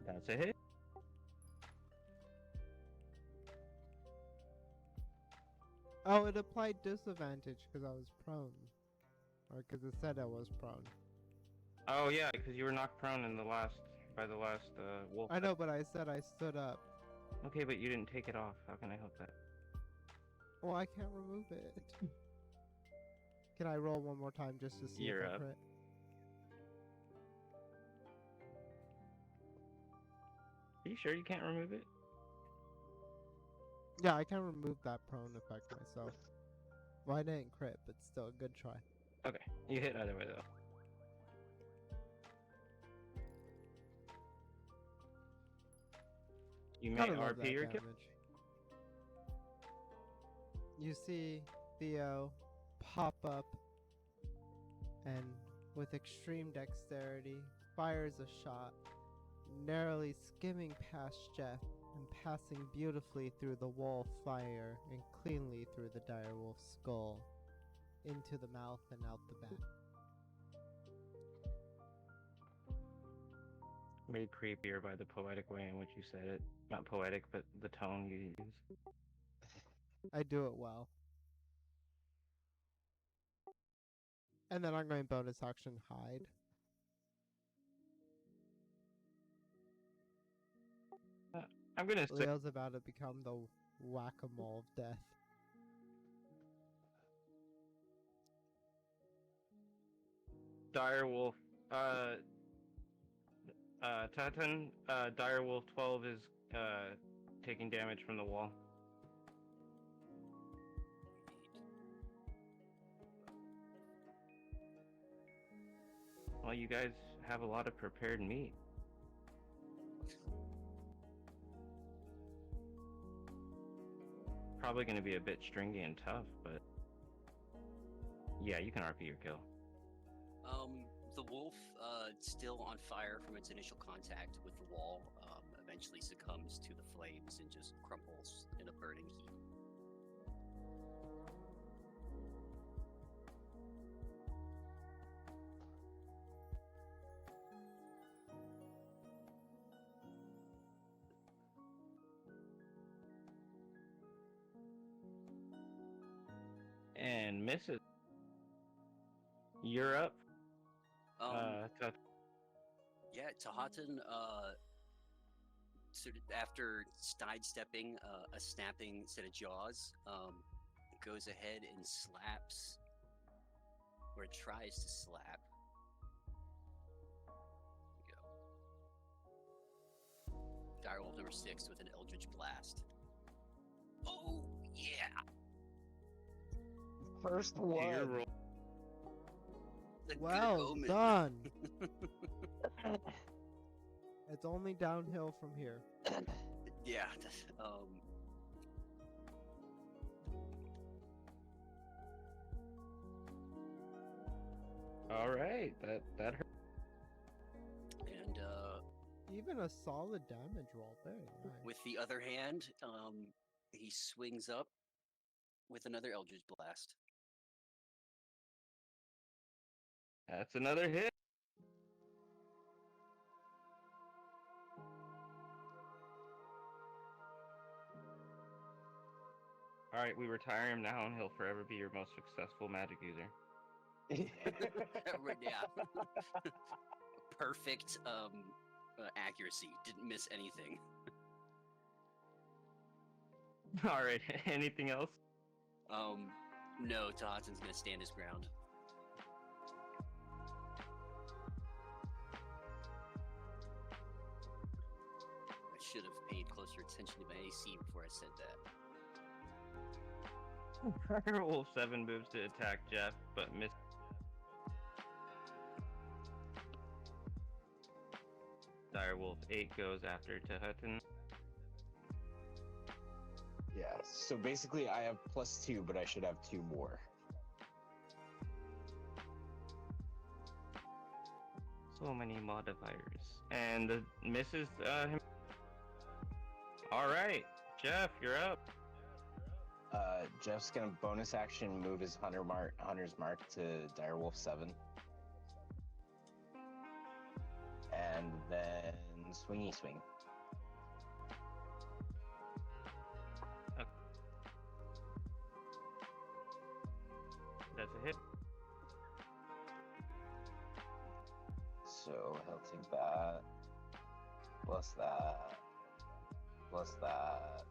That's a hit. Oh, it applied disadvantage because I was prone. Or because it said I was prone. Oh, yeah, because you were knocked prone in the last, by the last, wolf. I know, but I said I stood up. Okay, but you didn't take it off. How can I help that? Well, I can't remove it. Can I roll one more time just to see You're if I up. crit? Are you sure you can't remove it? Yeah, I can remove that prone effect myself. Well, I didn't crit, but still, a good try. Okay, you hit either way, though. You may Gotta love RP that your kill. damage. You see Theo pop up and with extreme dexterity fires a shot, narrowly skimming past Jeff and passing beautifully through the wall of fire and cleanly through the direwolf's skull, into the mouth and out the back. Made creepier by the poetic way in which you said it. Not poetic, but the tone you use. I do it well. And then I'm going bonus action hide. I'm gonna say Leo's about to become the whack-a-mole of death. Direwolf, Tatan, Direwolf 12 is taking damage from the wall. Well, you guys have a lot of prepared meat. Probably going to be a bit stringy and tough, but yeah, you can RP your kill. The wolf, still on fire from its initial contact with the wall, eventually succumbs to the flames and just crumples in a burning heap. And misses. You're up. Yeah, Tahatan, sort of after sidestepping a snapping set of jaws, goes ahead and slaps, or tries to slap. Here we go. Direwolf number 6 with an Eldritch Blast. Oh, yeah! First Your one. roll. The good Well omen. done. It's only downhill from here. Yeah. All right, that hurt. And Even a solid damage roll. Very nice. with the other hand, he swings up with another Eldritch Blast. That's another hit. All right, we retire him now, and he'll forever be your most successful magic user. Yeah. Perfect accuracy. Didn't miss anything. All right, anything else? No, Tahatan's gonna stand his ground. I should have paid closer attention to my AC before I said that. Direwolf 7 moves to attack Jeff, but miss. Direwolf 8 goes after Tahatan. Yeah, so basically I have +2, but I should have 2 more. So many modifiers. And the misses him. Alright, Jeff, you're up. Jeff's gonna bonus action move his Hunter's Mark to Direwolf 7. And then swingy swing. That's a hit. So he'll take that, plus that, plus that,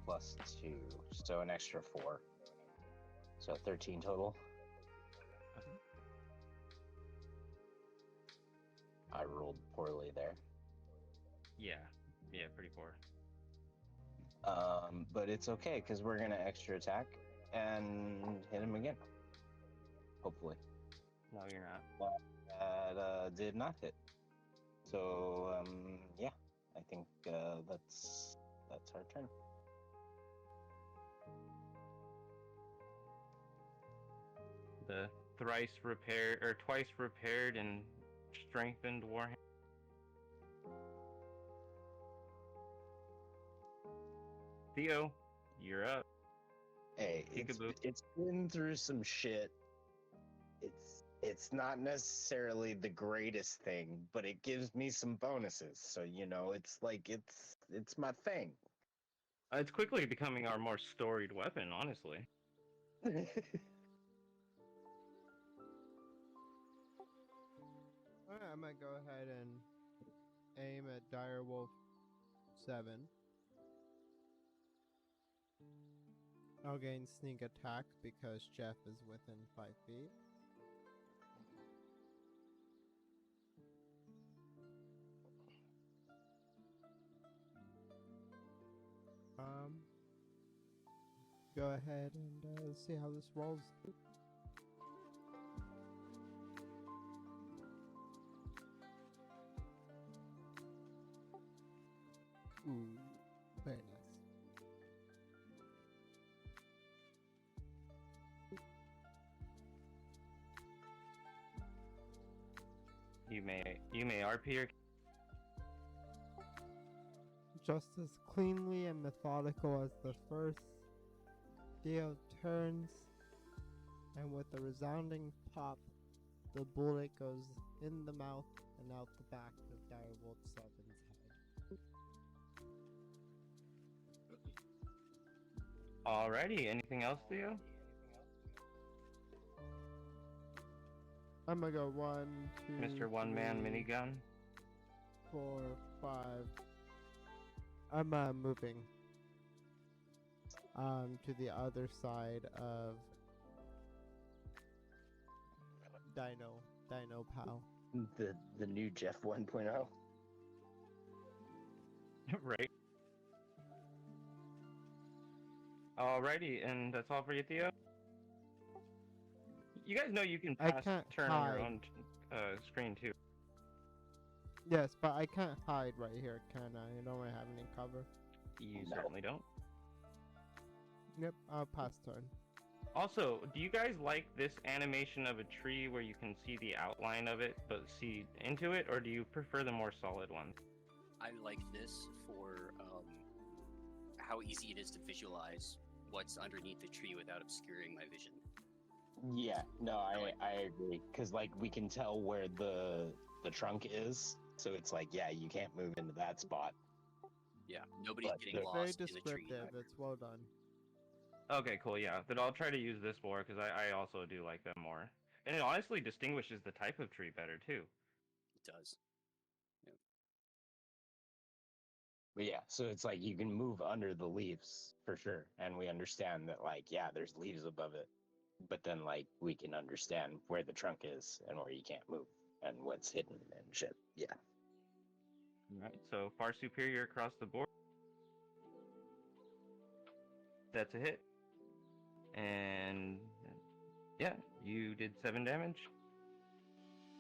plus 2. So an extra 4. So 13 total. I rolled poorly there. Yeah, pretty poor. But it's okay because we're gonna extra attack and hit him again. Hopefully. No, you're not. That did not hit. So yeah, I think that's our turn. The twice repaired and strengthened warhammer. Theo, you're up. Hey, Peekaboo. it's been through some shit. It's not necessarily the greatest thing, but it gives me some bonuses. So it's like it's my thing. It's quickly becoming our more storied weapon, honestly. Alright, I'm gonna go ahead and aim at Direwolf 7. I'll gain sneak attack because Jeff is within 5 feet. Go ahead and see how this rolls. Ooh, very nice. You may RP your. Just as cleanly and methodical as the first, Theo turns, and with a resounding pop, the bullet goes in the mouth and out the back of Direwolf 7's head. Alrighty, anything else, Theo? I'm gonna go 1, 2, Mr. One Man 3, Minigun. 4, 5. I'm moving to the other side of Dino Pal. The new Jeff 1.0. Right. Alrighty, and that's all for you, Theo? You guys know you can I pass can't turn on your hide. own screen too. Yes, but I can't hide right here, can I? I don't have any cover. You No. certainly don't. Yep, I'll pass turn. Also, do you guys like this animation of a tree where you can see the outline of it but see into it, or do you prefer the more solid one? I like this for how easy it is to visualize what's underneath the tree without obscuring my vision. Yeah, no, I agree. Because, like, we can tell where the trunk is. So it's like, yeah, you can't move into that spot. Yeah, nobody's But getting they're lost Very in the tree. descriptive, either. it's well done. Okay, cool, yeah. Then I'll try to use this more, because I also do like them more. And it honestly distinguishes the type of tree better, too. It does. But yeah, so it's like you can move under the leaves for sure. And we understand that, like, yeah, there's leaves above it. But then, like, we can understand where the trunk is and where you can't move and what's hidden and shit. Yeah. Alright, so far superior across the board. That's a hit. And yeah, you did 7 damage.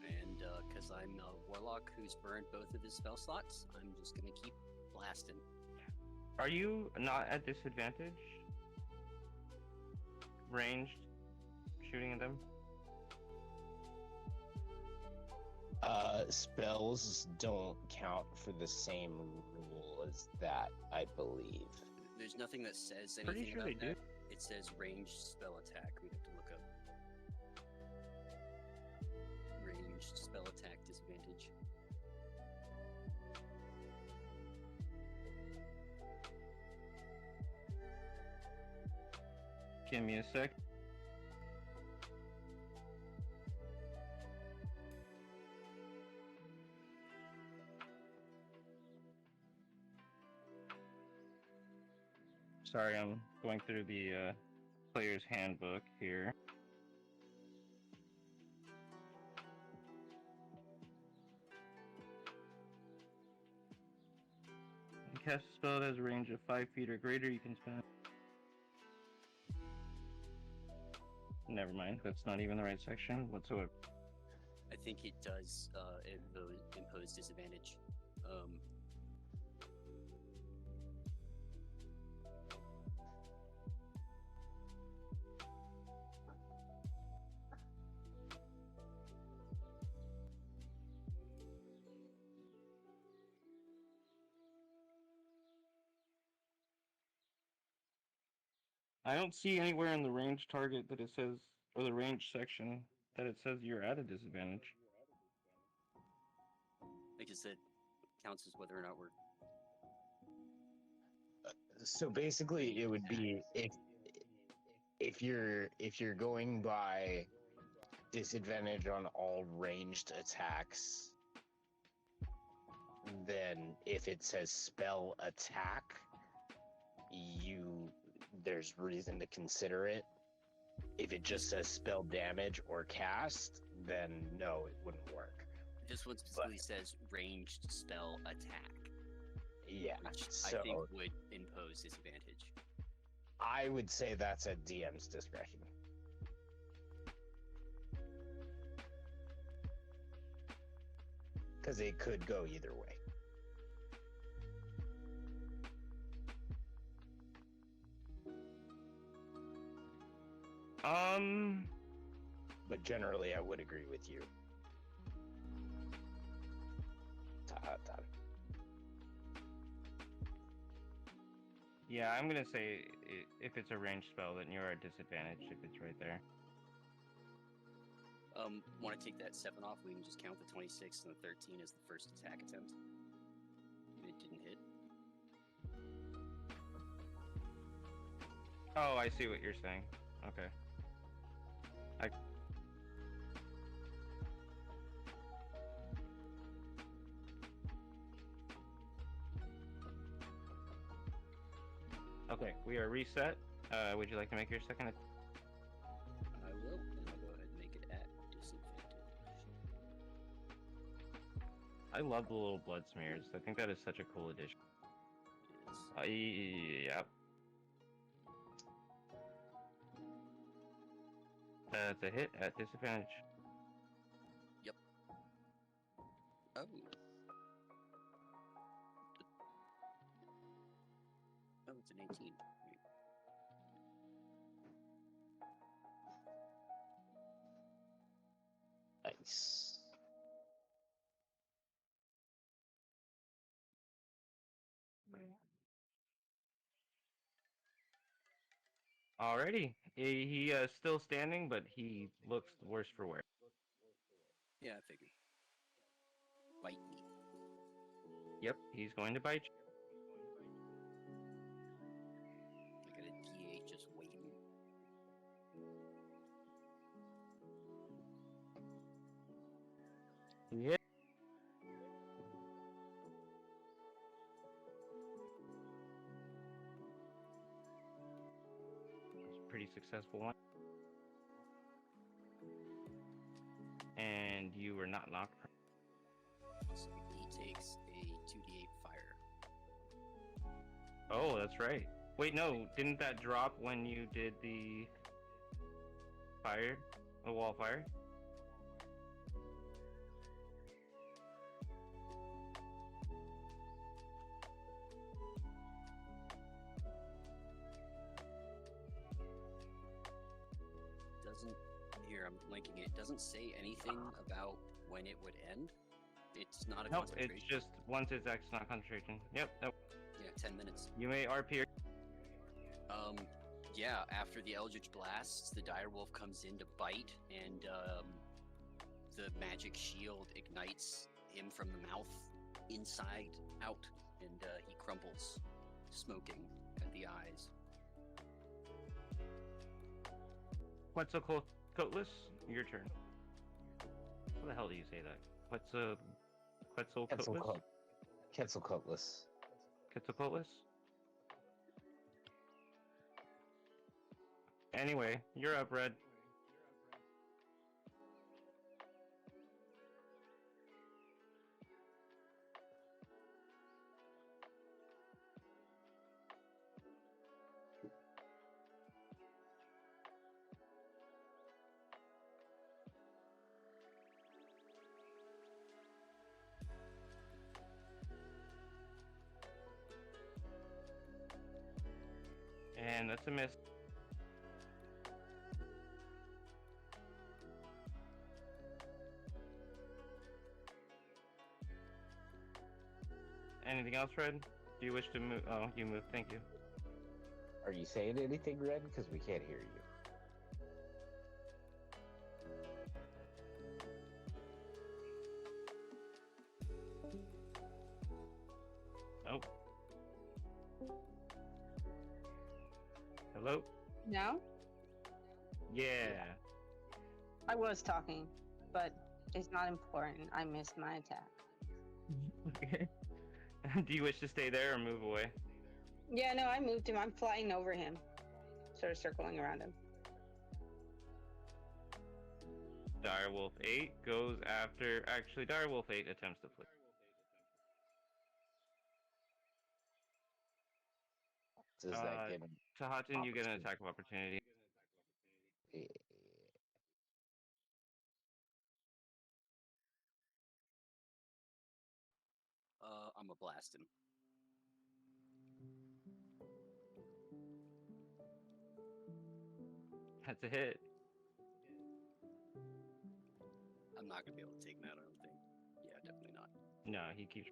And because I'm a warlock who's burned both of his spell slots, I'm just gonna keep blasting. Are you not at disadvantage? Ranged? Shooting at them? Spells don't count for the same rule as that, I believe. There's nothing that says Pretty anything sure about they that. do. It says ranged spell attack. We'd have to look up. Ranged spell attack disadvantage. Give me a sec. Sorry, I'm going through the player's handbook here. Cast a spell that has a range of 5 feet or greater, you can spend. Never mind, that's not even the right section whatsoever. I think it does impose disadvantage. I don't see anywhere in the range target that it says, or the range section, that it says you're at a disadvantage. Because it counts as whether or not we're. So basically, it would be if you're going by disadvantage on all ranged attacks, then if it says spell attack, there's reason to consider it. If it just says spell damage or cast, then no, it wouldn't work. This one specifically says ranged spell attack, Yeah, which so I think would impose disadvantage. I would say that's at DM's discretion. Because it could go either way. But generally, I would agree with you. Tahatan. Yeah, I'm gonna say if it's a ranged spell, then you're at disadvantage if it's right there. Want to take that 7 off? We can just count the 26 and the 13 as the first attack attempt. It didn't hit. Oh, I see what you're saying. Okay. Okay, we are reset. Would you like to make your second? I will, and I'll go ahead and make it at disadvantage. I love the little blood smears. I think that is such a cool addition. Yep. That's a hit at disadvantage. Oh. Oh, it's an 18. Nice. Alrighty. He still standing, but he looks worse for wear. Yeah, I figured. Bite me. Yep, he's going to bite you. I got a D8 just waiting. Yeah. It's a pretty successful one. And you were not knocked. So he takes a 2d8 fire. Oh, that's right. Wait, no, didn't that drop when you did the fire? The wall fire? Doesn't, here, I'm linking it. Doesn't say anything about when it would end. It's not a Nope, concentration. it's just once it's X, not concentration. Yep, nope. Yeah, 10 minutes. You may RP. Yeah, after the Eldritch Blasts, the direwolf comes in to bite, and the magic shield ignites him from the mouth inside out, and he crumples, smoking at the eyes. Quetzalcoatlus, your turn. How the hell do you say that? Quetzalcoatlus? Quetzalcoatlus. Quetzalcoatlus? Anyway, you're up, Red. And that's a miss. Anything else, Red? Do you wish to move? Oh, you moved. Thank you. Are you saying anything, Red? Because we can't hear you. Oh. Hello? No? Yeah. I was talking, but it's not important. I missed my attack. Okay. Do you wish to stay there or move away? Yeah, no, I moved him. I'm flying over him. sort of circling around him. Direwolf 8 goes after. Actually, Direwolf 8 attempts to flee. Does that give him? Tahatin, you get an opportunity? attack of opportunity. I'm gonna blast him. That's a hit. I'm not gonna be able to take him out, I don't think. Yeah, definitely not. No, he keeps.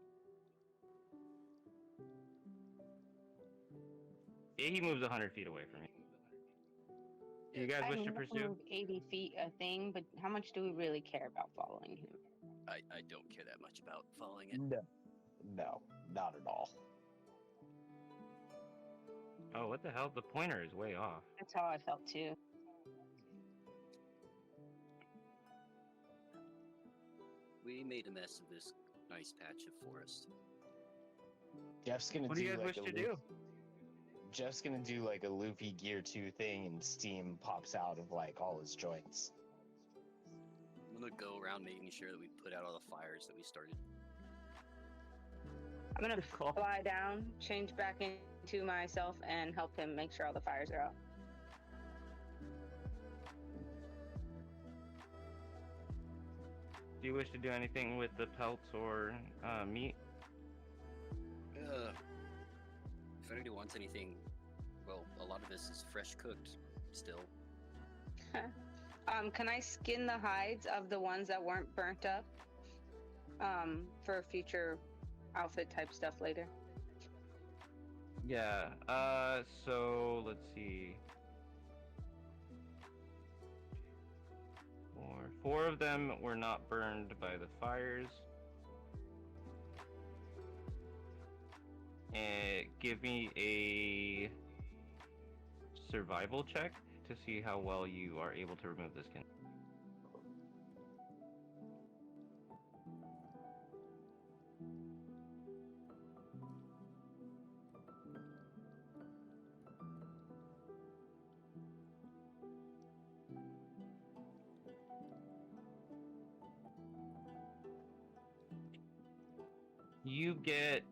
He moves 100 feet away from you. Do you guys I wish mean, to he can pursue? move 80 feet a thing, but how much do we really care about following him? I don't care that much about following it. No, not at all. Oh, what the hell? The pointer is way off. That's how I felt too. We made a mess of this nice patch of forest. Jeff's gonna What do you do guys like wish a to do? Jeff's gonna do like a Lofi Gear 2 thing, and steam pops out of like all his joints. I'm gonna go around making sure that we put out all the fires that we started. I'm gonna Cool. fly down, change back into myself, and help him make sure all the fires are out. Do you wish to do anything with the pelts or meat? If anybody wants anything, well, a lot of this is fresh cooked still. Can I skin the hides of the ones that weren't burnt up? For future outfit type stuff later. Yeah. So let's see. Four of them were not burned by the fires. And give me a survival check to see how well you are able to remove this skin. You get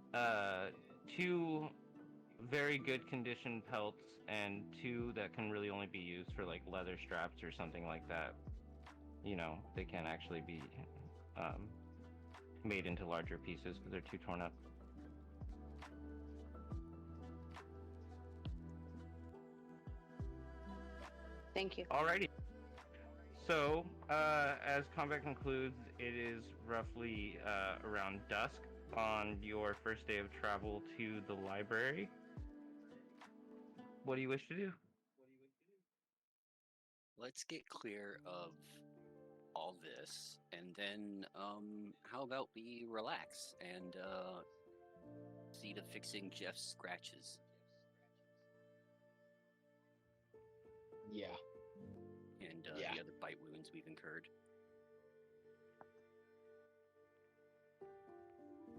two very good condition pelts and two that can really only be used for like leather straps or something like that. You know, they can actually be made into larger pieces because they're too torn up. Thank you. Alrighty. So, as combat concludes, it is roughly around dusk on your first day of travel to the library. What do you wish to do? Let's get clear of all this, and then how about we relax and see to fixing Jeff's scratches. Yeah. And Yeah. the other bite wounds we've incurred.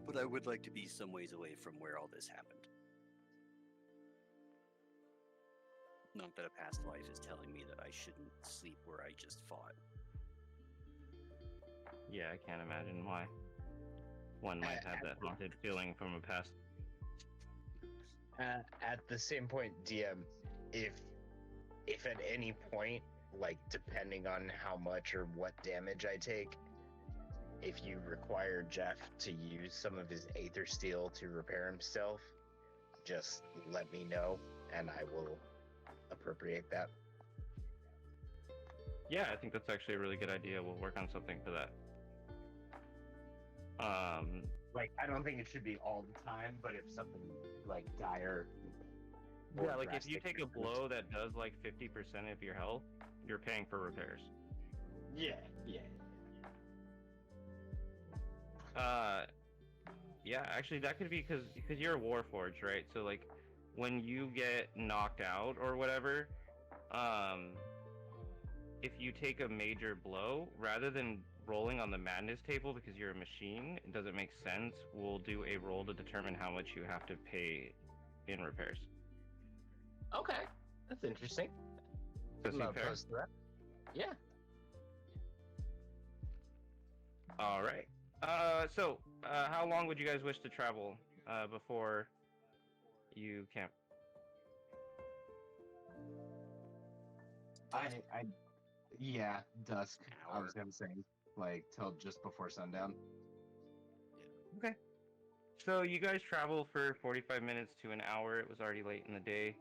But I would like to be some ways away from where all this happened. Not that a past life is telling me that I shouldn't sleep where I just fought. Yeah, I can't imagine why one might have that haunted feeling from a past. At the same point, DM, if at any point, like depending on how much or what damage I take, if you require Jeff to use some of his Aether Steel to repair himself, just let me know and I will appropriate that. Yeah, I think that's actually a really good idea. We'll work on something for that. Like, I don't think it should be all the time, but if something like dire. or Yeah, like if you drastic take a happens- blow that does like 50% of your health, you're paying for repairs. Yeah. Yeah, actually that could be because you're a Warforged, right? So like when you get knocked out or whatever, if you take a major blow, rather than rolling on the madness table because you're a machine, it doesn't make sense. We'll do a roll to determine how much you have to pay in repairs. Okay, That's interesting. Does I'm seem not fair? opposed to that. Yeah. All right. So, how long would you guys wish to travel before you camp? I yeah, dusk. I Hour. was gonna say like till just before sundown. Okay. So you guys travel for 45 minutes to an hour. It was already late in the day.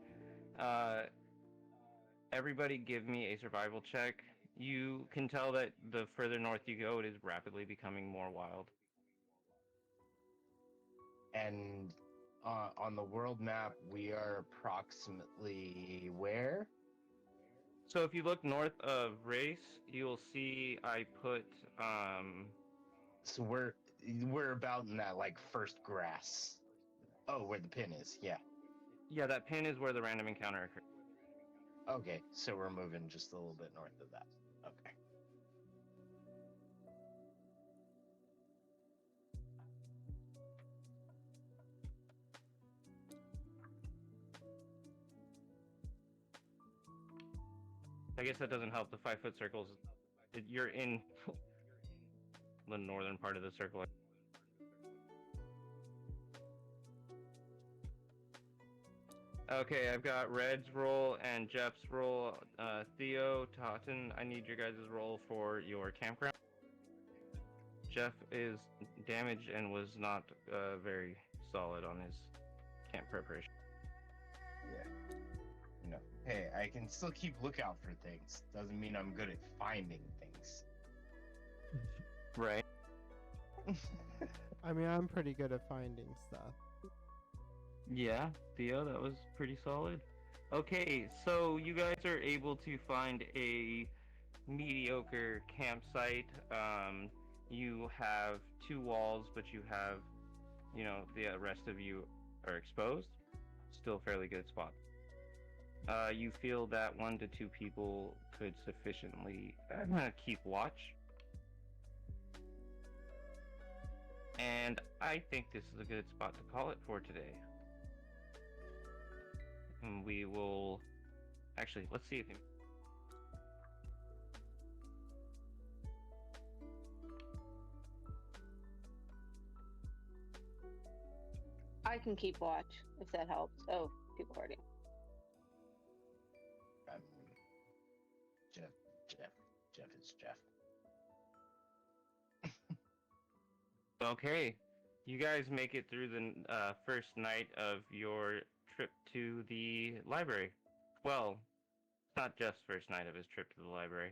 Everybody give me a survival check. You can tell that the further north you go, it is rapidly becoming more wild. And on the world map, we are approximately where? So if you look north of Race, you'll see I put So we're about in that like first grass. Oh, where the pin is. Yeah. yeah, that pin is where the random encounter occurred. Okay, so we're moving just a little bit north of that. Okay. I guess that doesn't help. The 5 foot circles. You're in the northern part of the circle. Okay, I've got Red's roll and Jeff's roll. Theo, Totten, I need your guys' roll for your campground. Jeff is damaged and was not very solid on his camp preparation. No. Hey, I can still keep lookout for things. Doesn't mean I'm good at finding things. Right. I mean, I'm pretty good at finding stuff. Yeah, Theo, that was pretty solid. Okay, so you guys are able to find a mediocre campsite. You have 2 walls, but you have, the rest of you are exposed. Still fairly good spot. You feel that 1 to 2 people could sufficiently keep watch. And I think this is a good spot to call it for today. And we will... Actually, let's see if... I can keep watch if that helps. Oh, people already. Um, Jeff is Jeff. Okay, you guys make it through the first night of your trip to the library. Well, it's not just first night of his trip to the library.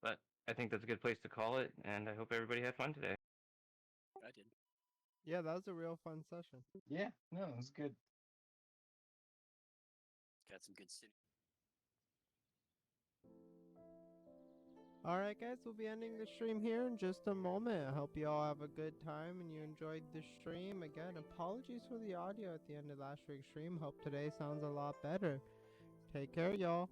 But I think that's a good place to call it, and I hope everybody had fun today. I did. Yeah, that was a real fun session. Yeah, no, it was good. Got some good city. Alright, guys, we'll be ending the stream here in just a moment. I hope you all have a good time and you enjoyed the stream. Again, apologies for the audio at the end of last week's stream. Hope today sounds a lot better. Take care, y'all.